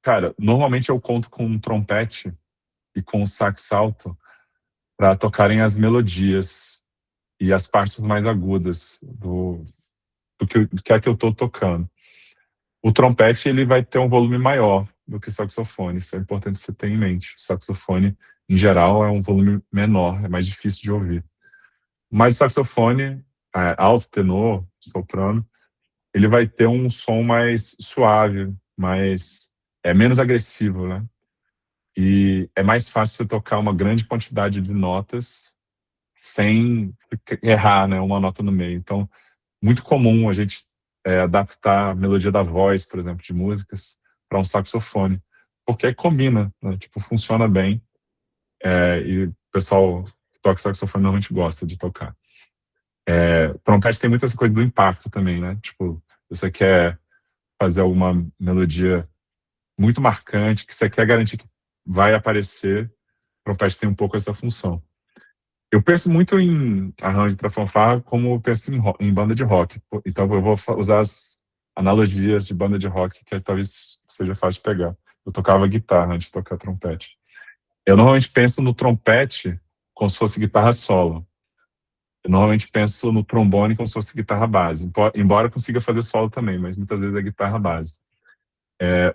cara, normalmente eu conto com um trompete e com um sax alto para tocarem as melodias e as partes mais agudas do que é que eu estou tocando. O trompete ele vai ter um volume maior do que o saxofone, isso é importante você ter em mente. O saxofone, em geral, é um volume menor, é mais difícil de ouvir. Mas o saxofone, alto, tenor, soprano, ele vai ter um som mais suave, menos agressivo, né? E é mais fácil você tocar uma grande quantidade de notas sem errar, né, uma nota no meio. Então, muito comum a gente adaptar a melodia da voz, por exemplo, de músicas, para um saxofone, porque aí combina, né? Tipo, funciona bem, e o pessoal que toca saxofone normalmente gosta de tocar. Trompete tem muita essa coisa do impacto também, né? Tipo, você quer fazer alguma melodia muito marcante, que você quer garantir que vai aparecer, o trompete tem um pouco essa função. Eu penso muito em arranjo para fanfarra como eu penso em banda de rock. Então eu vou usar as analogias de banda de rock que talvez seja fácil de pegar. Eu tocava guitarra antes de tocar trompete. Eu normalmente penso no trompete como se fosse guitarra solo. Eu normalmente penso no trombone como se fosse guitarra base. Embora eu consiga fazer solo também, mas muitas vezes é guitarra base.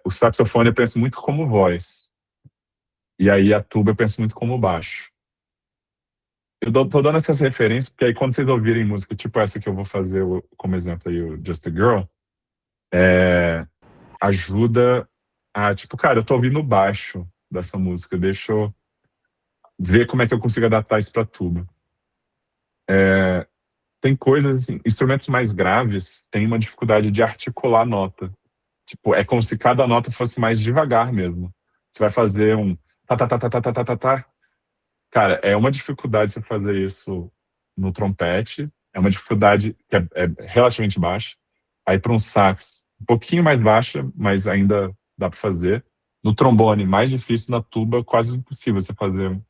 O saxofone eu penso muito como voz. E aí a tuba eu penso muito como baixo. Eu tô dando essas referências, porque aí quando vocês ouvirem música tipo essa que eu vou fazer como exemplo aí, o Just a Girl, ajuda a, tipo, cara, eu tô ouvindo o baixo dessa música, deixa eu ver como é que eu consigo adaptar isso pra tuba. Tem coisas assim, instrumentos mais graves têm uma dificuldade de articular a nota. Tipo, é como se cada nota fosse mais devagar mesmo. Você vai fazer um tá, tá, tá, tá, tá, tá, tá, tá, tá. Cara, é uma dificuldade você fazer isso no trompete, é uma dificuldade que é relativamente baixa. Aí para um sax, um pouquinho mais baixa, mas ainda dá para fazer. No trombone, mais difícil, na tuba, quase impossível você fazer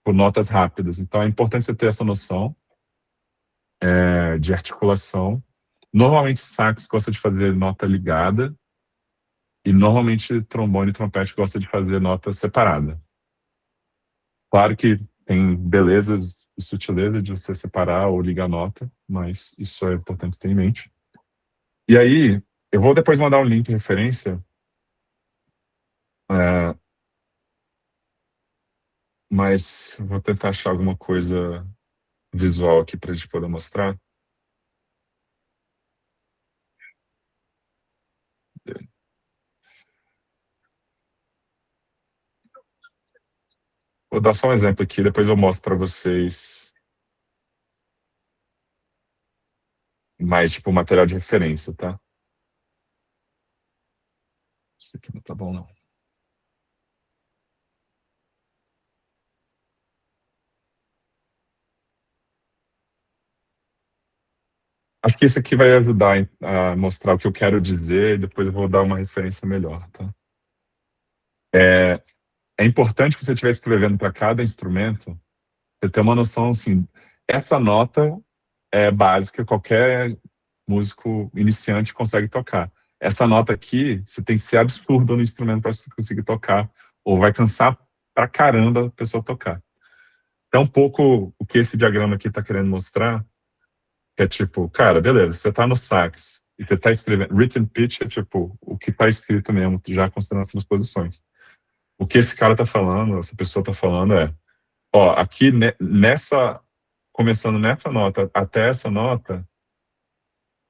por notas rápidas. Então é importante você ter essa noção de articulação. Normalmente sax gosta de fazer nota ligada e normalmente trombone e trompete gosta de fazer nota separada. Claro que tem belezas e sutilezas de você separar ou ligar a nota, mas isso é importante ter em mente. E aí, eu vou depois mandar um link de referência, mas vou tentar achar alguma coisa visual aqui para a gente poder mostrar. Vou dar só um exemplo aqui, depois eu mostro para vocês mais, tipo, material de referência, tá? Isso aqui não tá bom, não. Acho que isso aqui vai ajudar a mostrar o que eu quero dizer e depois eu vou dar uma referência melhor, tá? É importante que você estiver escrevendo para cada instrumento, você ter uma noção, assim, essa nota é básica, qualquer músico iniciante consegue tocar. Essa nota aqui, você tem que ser absurdo no instrumento para você conseguir tocar, ou vai cansar pra caramba a pessoa tocar. É um pouco o que esse diagrama aqui está querendo mostrar, que é tipo, cara, beleza, você tá no sax, e você tá escrevendo, written pitch é tipo, o que tá escrito mesmo, já considerando essas posições. O que esse cara tá falando, essa pessoa tá falando ó, aqui começando nessa nota até essa nota,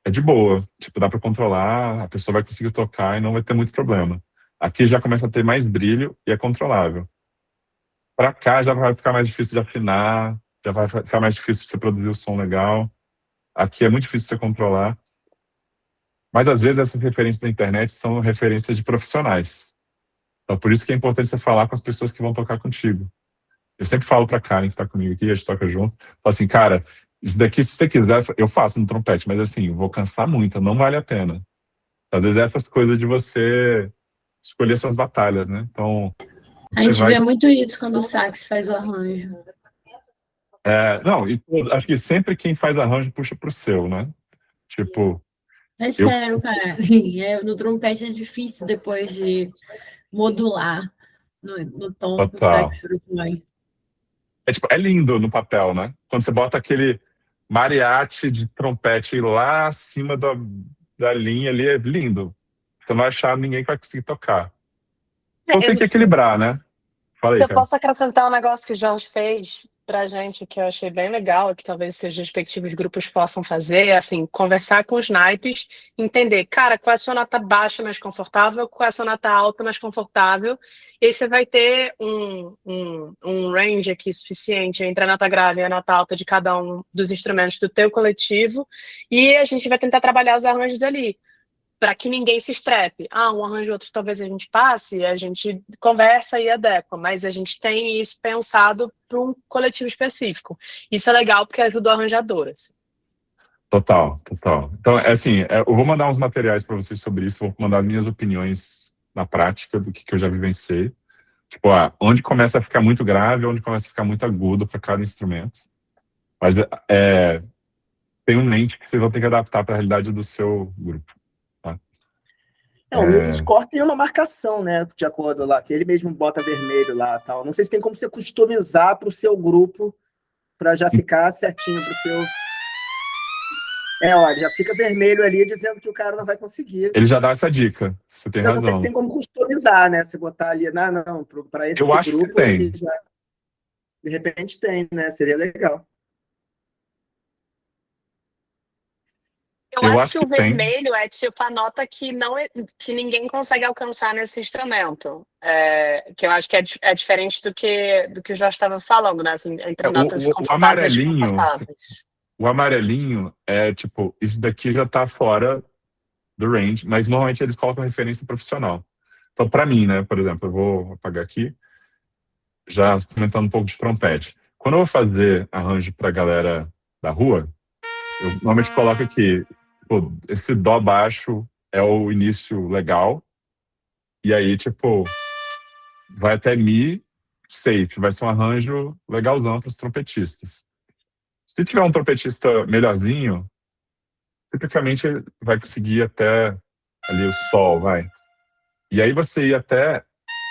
é de boa. Tipo, dá pra controlar, a pessoa vai conseguir tocar e não vai ter muito problema. Aqui já começa a ter mais brilho e é controlável. Pra cá já vai ficar mais difícil de afinar, já vai ficar mais difícil de você produzir o som legal. Aqui é muito difícil de você controlar. Mas às vezes essas referências da internet são referências de profissionais. Então por isso que é importante você falar com as pessoas que vão tocar contigo. Eu sempre falo pra Karen, que tá comigo aqui, a gente toca junto, falo assim, cara, isso daqui, se você quiser, eu faço no trompete, mas assim, eu vou cansar muito, não vale a pena. Às vezes essas coisas de você escolher suas batalhas, né? Então, A gente vê muito isso quando o sax faz o arranjo. Não, e acho que sempre quem faz arranjo puxa pro seu, né? Tipo... É sério, cara. No trompete é difícil depois de modular no tom que o sax propõe. É lindo no papel, né? Quando você bota aquele mariachi de trompete lá acima da linha ali, é lindo. Você não vai achar ninguém que vai conseguir tocar. Então tem que equilibrar, né? Fala aí, Eu cara. posso acrescentar um negócio que o Jorge fez pra gente, que eu achei bem legal, que talvez seus respectivos grupos possam fazer, assim, conversar com os naipes, entender, cara, qual é a sua nota baixa mais confortável, qual é a sua nota alta mais confortável, e aí você vai ter um range aqui suficiente entre a nota grave e a nota alta de cada um dos instrumentos do teu coletivo, e a gente vai tentar trabalhar os arranjos ali, para que ninguém se estrepe. Um arranjo outro talvez a gente passe, a gente conversa e adequa, mas a gente tem isso pensado para um coletivo específico. Isso é legal porque ajuda o arranjador. Assim. Total. Então, eu vou mandar uns materiais para vocês sobre isso, vou mandar as minhas opiniões na prática do que eu já vivenciei. Tipo, onde começa a ficar muito grave, onde começa a ficar muito agudo para cada instrumento. Mas tenham em mente que vocês vão ter que adaptar para a realidade do seu grupo. O MIDI-Score tem uma marcação, né, de acordo lá, que ele mesmo bota vermelho lá, tal. Não sei se tem como você customizar para o seu grupo, para já ficar certinho para o seu... olha, já fica vermelho ali, dizendo que o cara não vai conseguir. Ele já dá essa dica, você tem razão. Não sei se tem como customizar, né, se botar ali, não, para esse eu acho grupo... que tem. Já... De repente tem, né, seria legal. Eu acho que o vermelho é tipo a nota que ninguém consegue alcançar nesse instrumento. Que eu acho que é diferente do que o Jorge estava falando, né? Assim, entre notas confortáveis e desconfortáveis. O amarelinho é tipo, isso daqui já tá fora do range, mas normalmente eles colocam referência profissional. Então, para mim, né, por exemplo, eu vou apagar aqui, já comentando um pouco de trompete. Quando eu vou fazer arranjo pra galera da rua, eu normalmente coloco aqui, esse dó baixo é o início legal, e aí, tipo, vai até mi safe, vai ser um arranjo legalzão para os trompetistas. Se tiver um trompetista melhorzinho, tipicamente vai conseguir até ali o sol, vai. E aí você ir até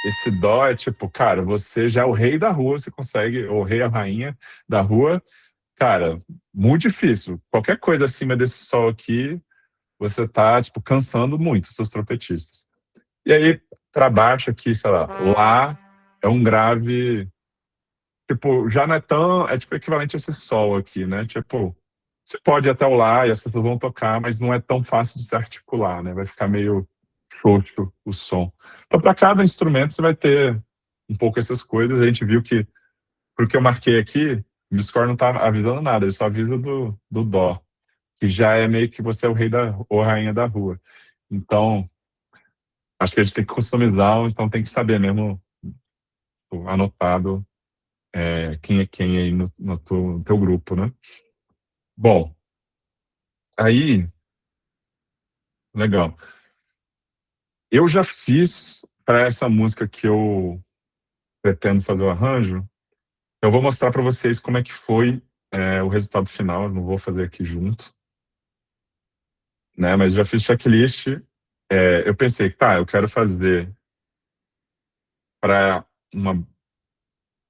esse dó é tipo, cara, você já é o rei da rua, você consegue, ou o rei, a rainha da rua, cara, muito difícil. Qualquer coisa acima desse sol aqui, você tá, tipo, cansando muito os seus trompetistas. E aí, para baixo aqui, sei lá é um grave, tipo, já não é tão, é tipo equivalente a esse sol aqui, né? Tipo, você pode ir até o lá e as pessoas vão tocar, mas não é tão fácil de se articular, né? Vai ficar meio xoxo o som. Então, para cada instrumento, você vai ter um pouco essas coisas. A gente viu que, porque eu marquei aqui, o Discord não tá avisando nada, ele só avisa do dó, que já é meio que você é o rei ou a rainha da rua. Então, acho que a gente tem que customizar, então tem que saber mesmo, anotado, quem é quem aí no teu grupo, né? Bom, aí, legal. Eu já fiz para essa música que eu pretendo fazer o arranjo, eu vou mostrar para vocês como é que foi o resultado final, eu não vou fazer aqui junto, né? Mas já fiz checklist, eu pensei, tá, eu quero fazer para uma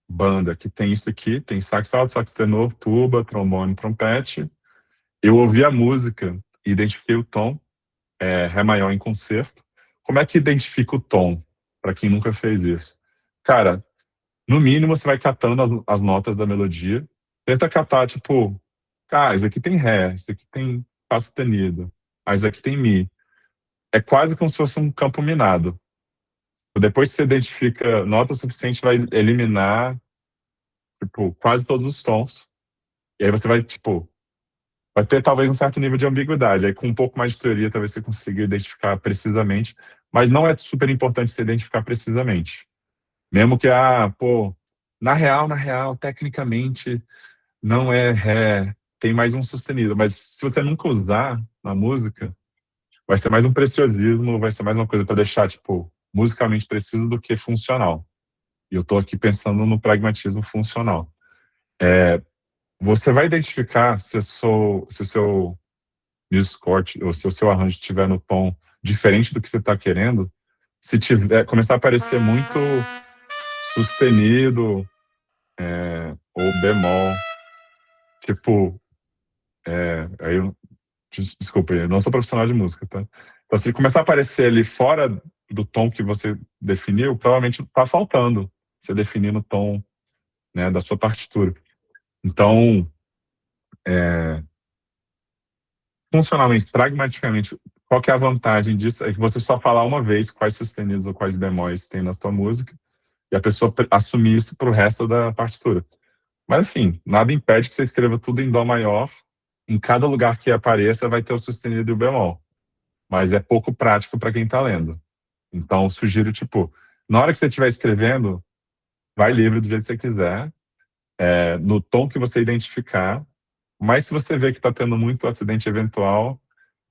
banda que tem isso aqui, tem sax alto, sax tenor, tuba, trombone, trompete. Eu ouvi a música e identifiquei o tom, Ré maior em concerto. Como é que identifica o tom, para quem nunca fez isso? Cara, no mínimo você vai catando as notas da melodia, tenta catar, tipo, isso aqui tem Ré, isso aqui tem Fá sustenido, isso aqui tem Mi. É quase como se fosse um campo minado. Depois que você identifica nota suficiente, vai eliminar, tipo, quase todos os tons. E aí você vai, tipo, vai ter talvez um certo nível de ambiguidade. Aí com um pouco mais de teoria, talvez você consiga identificar precisamente, mas não é super importante você identificar precisamente. Mesmo que, na real, tecnicamente, não é ré, tem mais um sustenido. Mas se você nunca usar na música, vai ser mais um preciosismo, vai ser mais uma coisa para deixar, tipo, musicalmente preciso do que funcional. E eu tô aqui pensando no pragmatismo funcional. Você vai identificar se o seu music score, ou se o seu arranjo estiver no tom diferente do que você está querendo, se começar a parecer muito sustenido, ou bemol, tipo, aí desculpa, eu não sou profissional de música, tá? Então, se começar a aparecer ali fora do tom que você definiu, provavelmente está faltando você definir no tom, né, da sua partitura. Então, funcionalmente, pragmaticamente, qual que é a vantagem disso? É que você só falar uma vez quais sustenidos ou quais bemóis tem na sua música e a pessoa assumir isso para o resto da partitura. Mas assim, nada impede que você escreva tudo em dó maior. Em cada lugar que apareça vai ter o sustenido e o bemol. Mas é pouco prático para quem está lendo. Então, sugiro, tipo, na hora que você estiver escrevendo, vai livre do jeito que você quiser, no tom que você identificar. Mas se você vê que está tendo muito acidente eventual,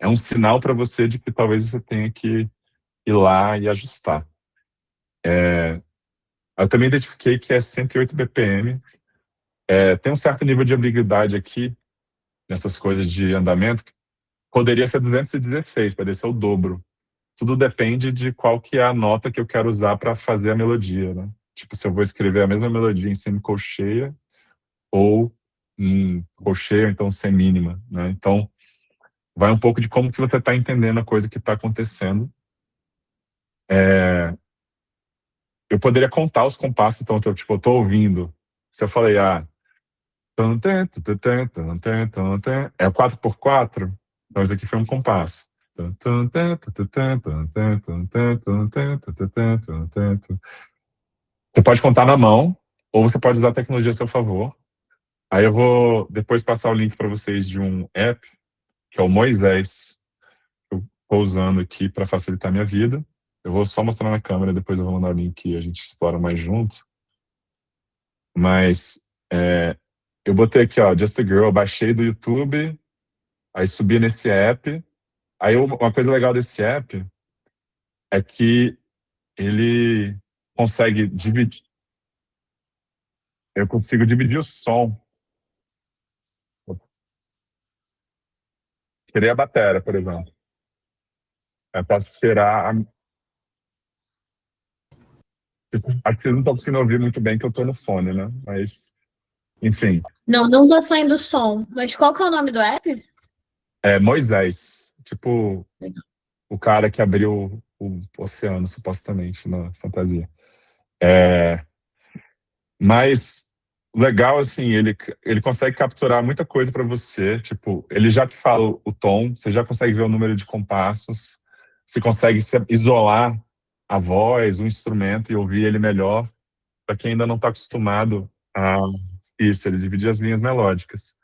é um sinal para você de que talvez você tenha que ir lá e ajustar. Eu também identifiquei que é 108 BPM. Tem um certo nível de ambiguidade aqui, nessas coisas de andamento, que poderia ser 216, poderia ser o dobro. Tudo depende de qual que é a nota que eu quero usar para fazer a melodia, né? Tipo, se eu vou escrever a mesma melodia em semicolcheia ou em colcheia, ou então semínima, né? Então, vai um pouco de como que você está entendendo a coisa que está acontecendo. Eu poderia contar os compassos, então, eu tô ouvindo. Se eu falei, é 4x4, então esse aqui foi um compasso. Você pode contar na mão, ou você pode usar a tecnologia a seu favor. Aí eu vou depois passar o link para vocês de um app, que é o Moisés, que eu estou usando aqui para facilitar a minha vida. Eu vou só mostrar na câmera, depois eu vou mandar o link e a gente explora mais junto. Mas eu botei aqui, Just a Girl, eu baixei do YouTube, aí subi nesse app. Aí uma coisa legal desse app é que ele consegue dividir. Eu consigo dividir o som. Tirei a bateria, por exemplo. Eu posso tirar Aqui vocês não estão conseguindo ouvir muito bem que eu estou no fone, né? Mas, enfim. Não tá saindo som. Mas qual que é o nome do app? É Moisés. Tipo, o cara que abriu o oceano, supostamente, na fantasia. Mas legal, assim, ele consegue capturar muita coisa para você. Tipo, ele já te fala o tom, você já consegue ver o número de compassos, você consegue isolar a voz, o instrumento e ouvir ele melhor. Para quem ainda não está acostumado a isso, ele divide as linhas melódicas.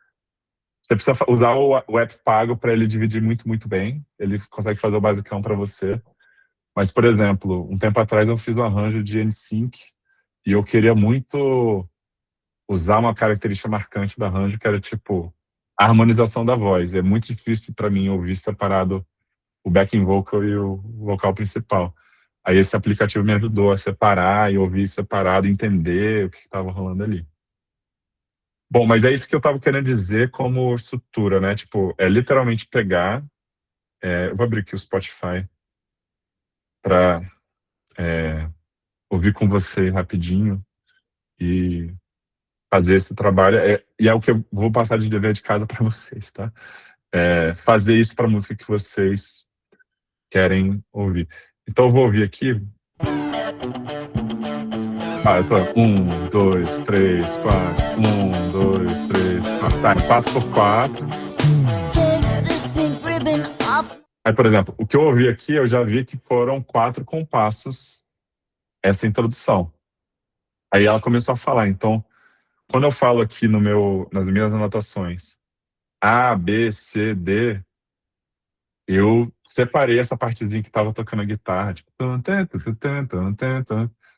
Você precisa usar o app pago para ele dividir muito, muito bem. Ele consegue fazer o basicão para você. Mas, por exemplo, um tempo atrás eu fiz um arranjo de NSYNC e eu queria muito usar uma característica marcante do arranjo, que era, tipo, a harmonização da voz. É muito difícil para mim ouvir separado o backing vocal e o vocal principal. Aí esse aplicativo me ajudou a separar e ouvir separado, entender o que estava rolando ali. Bom, mas é isso que eu estava querendo dizer como estrutura, né? Tipo, é literalmente pegar... eu vou abrir aqui o Spotify para ouvir com você rapidinho e fazer esse trabalho. E é o que eu vou passar de dever de casa para vocês, tá? Fazer isso para a música que vocês querem ouvir. Então eu vou ouvir aqui. Eu tô 1, 2, 3, 4. 1, 2, 3, 4. Tá, 4x4. Aí, por exemplo, o que eu ouvi aqui, eu já vi que foram 4 compassos essa introdução. Aí ela começou a falar. Então, quando eu falo aqui nas minhas anotações, A, B, C, D, eu separei essa partezinha que tava tocando a guitarra, tipo,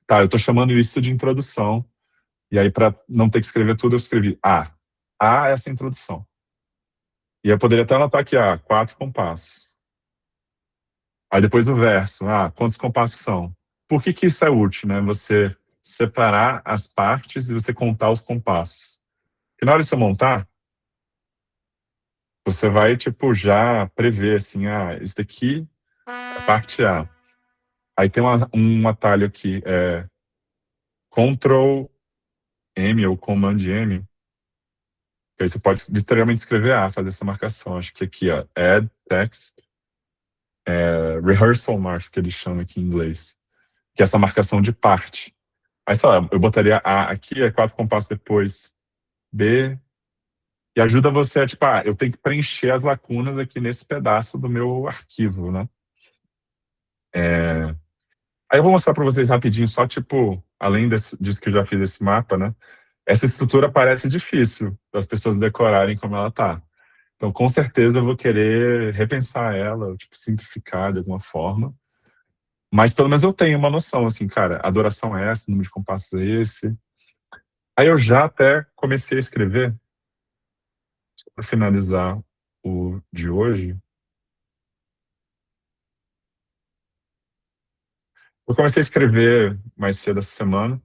tá, eu tô chamando isso de introdução, e aí para não ter que escrever tudo, eu escrevi A. A é essa introdução. E eu poderia até anotar aqui, 4 compassos. Aí depois o verso, quantos compassos são? Por que isso é útil, né? Você separar as partes e você contar os compassos. Porque na hora de você montar, você vai, tipo, já prever, assim, isso daqui é a parte A. Aí tem um atalho aqui, Ctrl M ou Command M, que aí você pode literalmente escrever fazer essa marcação. Acho que aqui, Add Text, Rehearsal Mark, que eles chamam aqui em inglês, que é essa marcação de parte. Aí, sei lá, eu botaria A aqui, 4 compassos depois, B, e ajuda você a, tipo, eu tenho que preencher as lacunas aqui nesse pedaço do meu arquivo, né? Aí eu vou mostrar para vocês rapidinho, só, tipo, além disso que eu já fiz esse mapa, né? Essa estrutura parece difícil das pessoas decorarem como ela tá. Então, com certeza, eu vou querer repensar ela, tipo, simplificar de alguma forma. Mas pelo menos eu tenho uma noção, assim, cara, a duração é essa, o número de compassos é esse. Aí eu já até comecei a escrever, para finalizar o de hoje. Eu comecei a escrever mais cedo essa semana.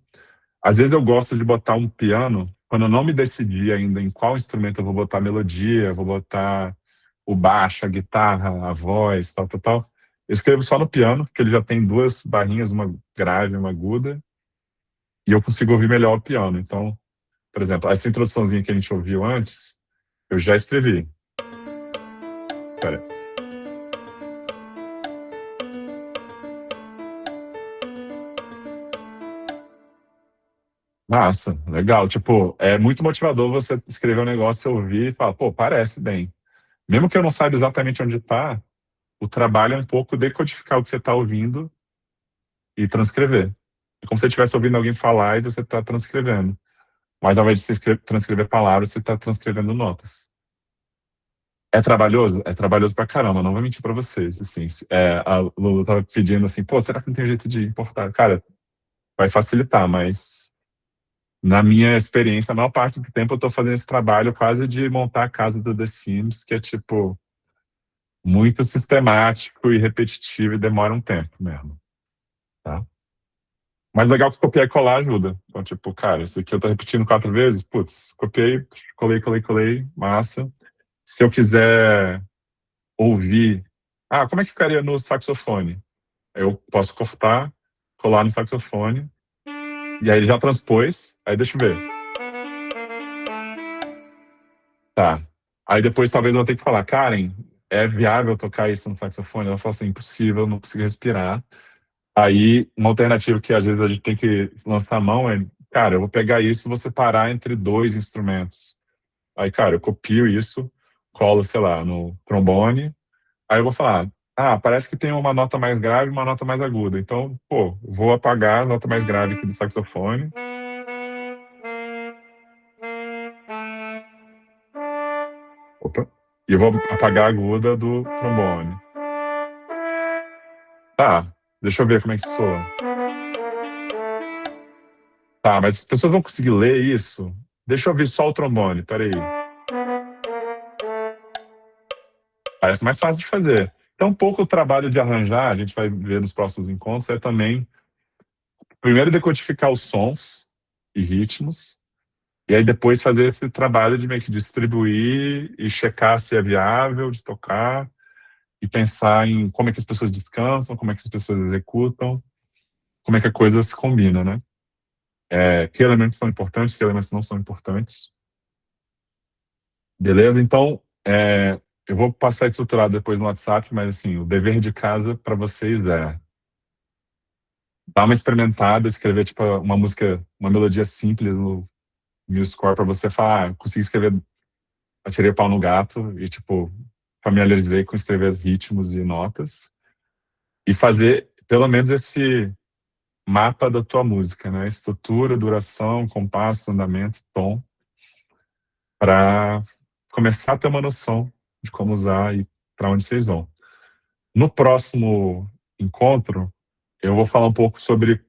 Às vezes eu gosto de botar um piano, quando eu não me decidi ainda em qual instrumento eu vou botar a melodia, vou botar o baixo, a guitarra, a voz, tal, tal, tal. Eu escrevo só no piano, porque ele já tem 2 barrinhas, uma grave e uma aguda, e eu consigo ouvir melhor o piano. Então, por exemplo, essa introduçãozinha que a gente ouviu antes, eu já escrevi. Pera. Massa, legal. Tipo, é muito motivador você escrever um negócio, ouvir e falar, pô, parece bem. Mesmo que eu não saiba exatamente onde tá, o trabalho é um pouco decodificar o que você tá ouvindo e transcrever. É como se você estivesse ouvindo alguém falar e você tá transcrevendo. Mas ao invés de você transcrever palavras, você tá transcrevendo notas. É trabalhoso? É trabalhoso pra caramba, não vou mentir pra vocês. Assim, a Lulu tava pedindo assim, pô, será que não tem jeito de importar? Cara, vai facilitar, mas na minha experiência, a maior parte do tempo eu tô fazendo esse trabalho quase de montar a casa do The Sims, que é tipo muito sistemático e repetitivo e demora um tempo mesmo, tá? Mas legal que copiar e colar ajuda. Então, tipo, cara, isso aqui eu tô repetindo 4 vezes, putz, copiei, colei, massa. Se eu quiser ouvir, como é que ficaria no saxofone? Eu posso cortar, colar no saxofone, e aí ele já transpôs, aí deixa eu ver. Tá. Aí depois talvez eu vou ter que falar, Karen, é viável tocar isso no saxofone? Ela fala assim, impossível, não consigo respirar. Aí, uma alternativa que às vezes a gente tem que lançar a mão é, cara, eu vou pegar isso e vou separar entre 2 instrumentos. Aí, cara, eu copio isso, colo, sei lá, no trombone, aí eu vou falar, parece que tem uma nota mais grave e uma nota mais aguda. Então, pô, vou apagar a nota mais grave aqui do saxofone. Opa. E eu vou apagar a aguda do trombone. Tá, deixa eu ver como é que soa. Tá, mas as pessoas vão conseguir ler isso? Deixa eu ouvir só o trombone, peraí. Parece mais fácil de fazer. Então, um pouco o trabalho de arranjar, a gente vai ver nos próximos encontros, é também, primeiro, decodificar os sons e ritmos, e aí depois fazer esse trabalho de meio que distribuir e checar se é viável de tocar, e pensar em como é que as pessoas descansam, como é que as pessoas executam, como é que a coisa se combina, né? Que elementos são importantes, que elementos não são importantes. Beleza? Então, eu vou passar estruturado depois no WhatsApp, mas assim, o dever de casa para vocês é dar uma experimentada, escrever tipo uma música, uma melodia simples no MuseScore para você falar, consegui escrever, atirei o pau no gato e tipo familiarizei com escrever ritmos e notas e fazer pelo menos esse mapa da tua música, né? Estrutura, duração, compasso, andamento, tom, para começar a ter uma noção de como usar e para onde vocês vão. No próximo encontro, eu vou falar um pouco sobre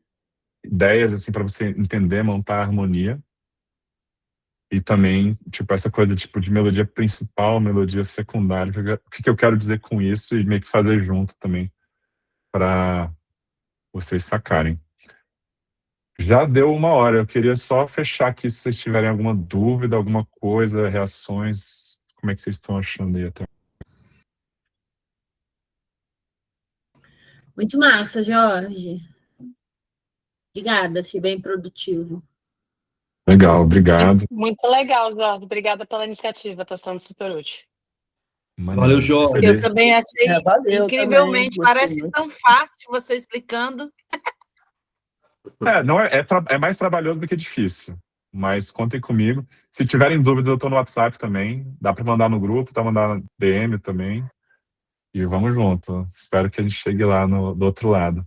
ideias assim para você entender, montar a harmonia. E também, tipo, essa coisa tipo, de melodia principal, melodia secundária. O que eu quero dizer com isso e meio que fazer junto também, para vocês sacarem. Já deu 1 hora, eu queria só fechar aqui se vocês tiverem alguma dúvida, alguma coisa, reações. Como é que vocês estão achando aí até? Muito massa, Jorge. Obrigada, achei bem produtivo. Legal, obrigado. Muito legal, Jorge. Obrigada pela iniciativa, está sendo super útil. Valeu, Jorge. Eu também achei valeu incrivelmente, também, gostei parece muito. tão fácil você explicando. Não é mais trabalhoso do que difícil, mas contem comigo. Se tiverem dúvidas, eu estou no WhatsApp também. Dá para mandar no grupo, tá mandar DM também. E vamos junto. Espero que a gente chegue lá do outro lado.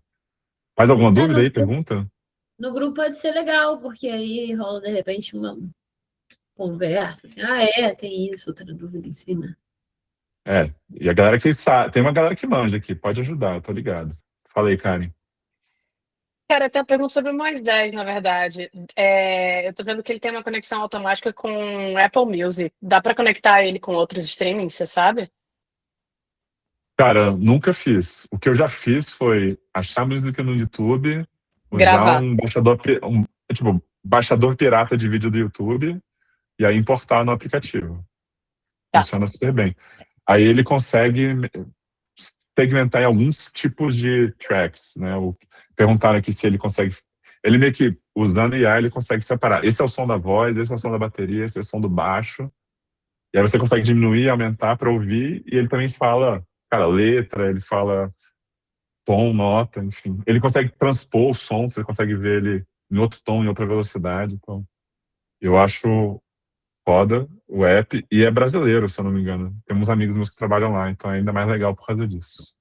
Mais alguma dúvida aí? Pergunta? No grupo pode ser legal, porque aí rola de repente uma conversa, assim, tem isso, outra dúvida em cima. E a galera que sabe, tem uma galera que manja aqui, pode ajudar, eu tô ligado. Fala aí, Karen. Cara, eu tenho uma pergunta sobre o Moisés, na verdade. Eu tô vendo que ele tem uma conexão automática com Apple Music. Dá para conectar ele com outros streamings, você sabe? Cara, nunca fiz. O que eu já fiz foi achar música no YouTube, usar Gravar. um baixador pirata de vídeo do YouTube e aí importar no aplicativo. Tá. Funciona super bem. Aí ele consegue segmentar em alguns tipos de tracks, né? Perguntaram aqui se ele consegue... Ele meio que, usando IA, ele consegue separar. Esse é o som da voz, esse é o som da bateria, esse é o som do baixo. E aí você consegue diminuir e aumentar para ouvir. E ele também fala, cara, letra, ele fala tom, nota, enfim. Ele consegue transpor o som, você consegue ver ele em outro tom, em outra velocidade. Então, eu acho foda o app, e é brasileiro, se eu não me engano. Temos amigos meus que trabalham lá, então é ainda mais legal por causa disso.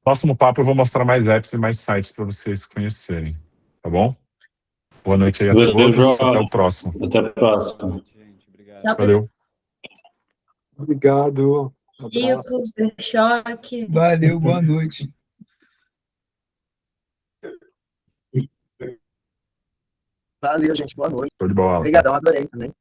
Próximo papo eu vou mostrar mais apps e mais sites para vocês conhecerem, tá bom? Boa noite aí a todos, até o próximo. Até a próxima. Tchau, Valeu. Obrigado. Chico, Choque. Valeu, boa noite. Valeu, gente. Boa noite. Show de bola. Obrigadão, adorei também.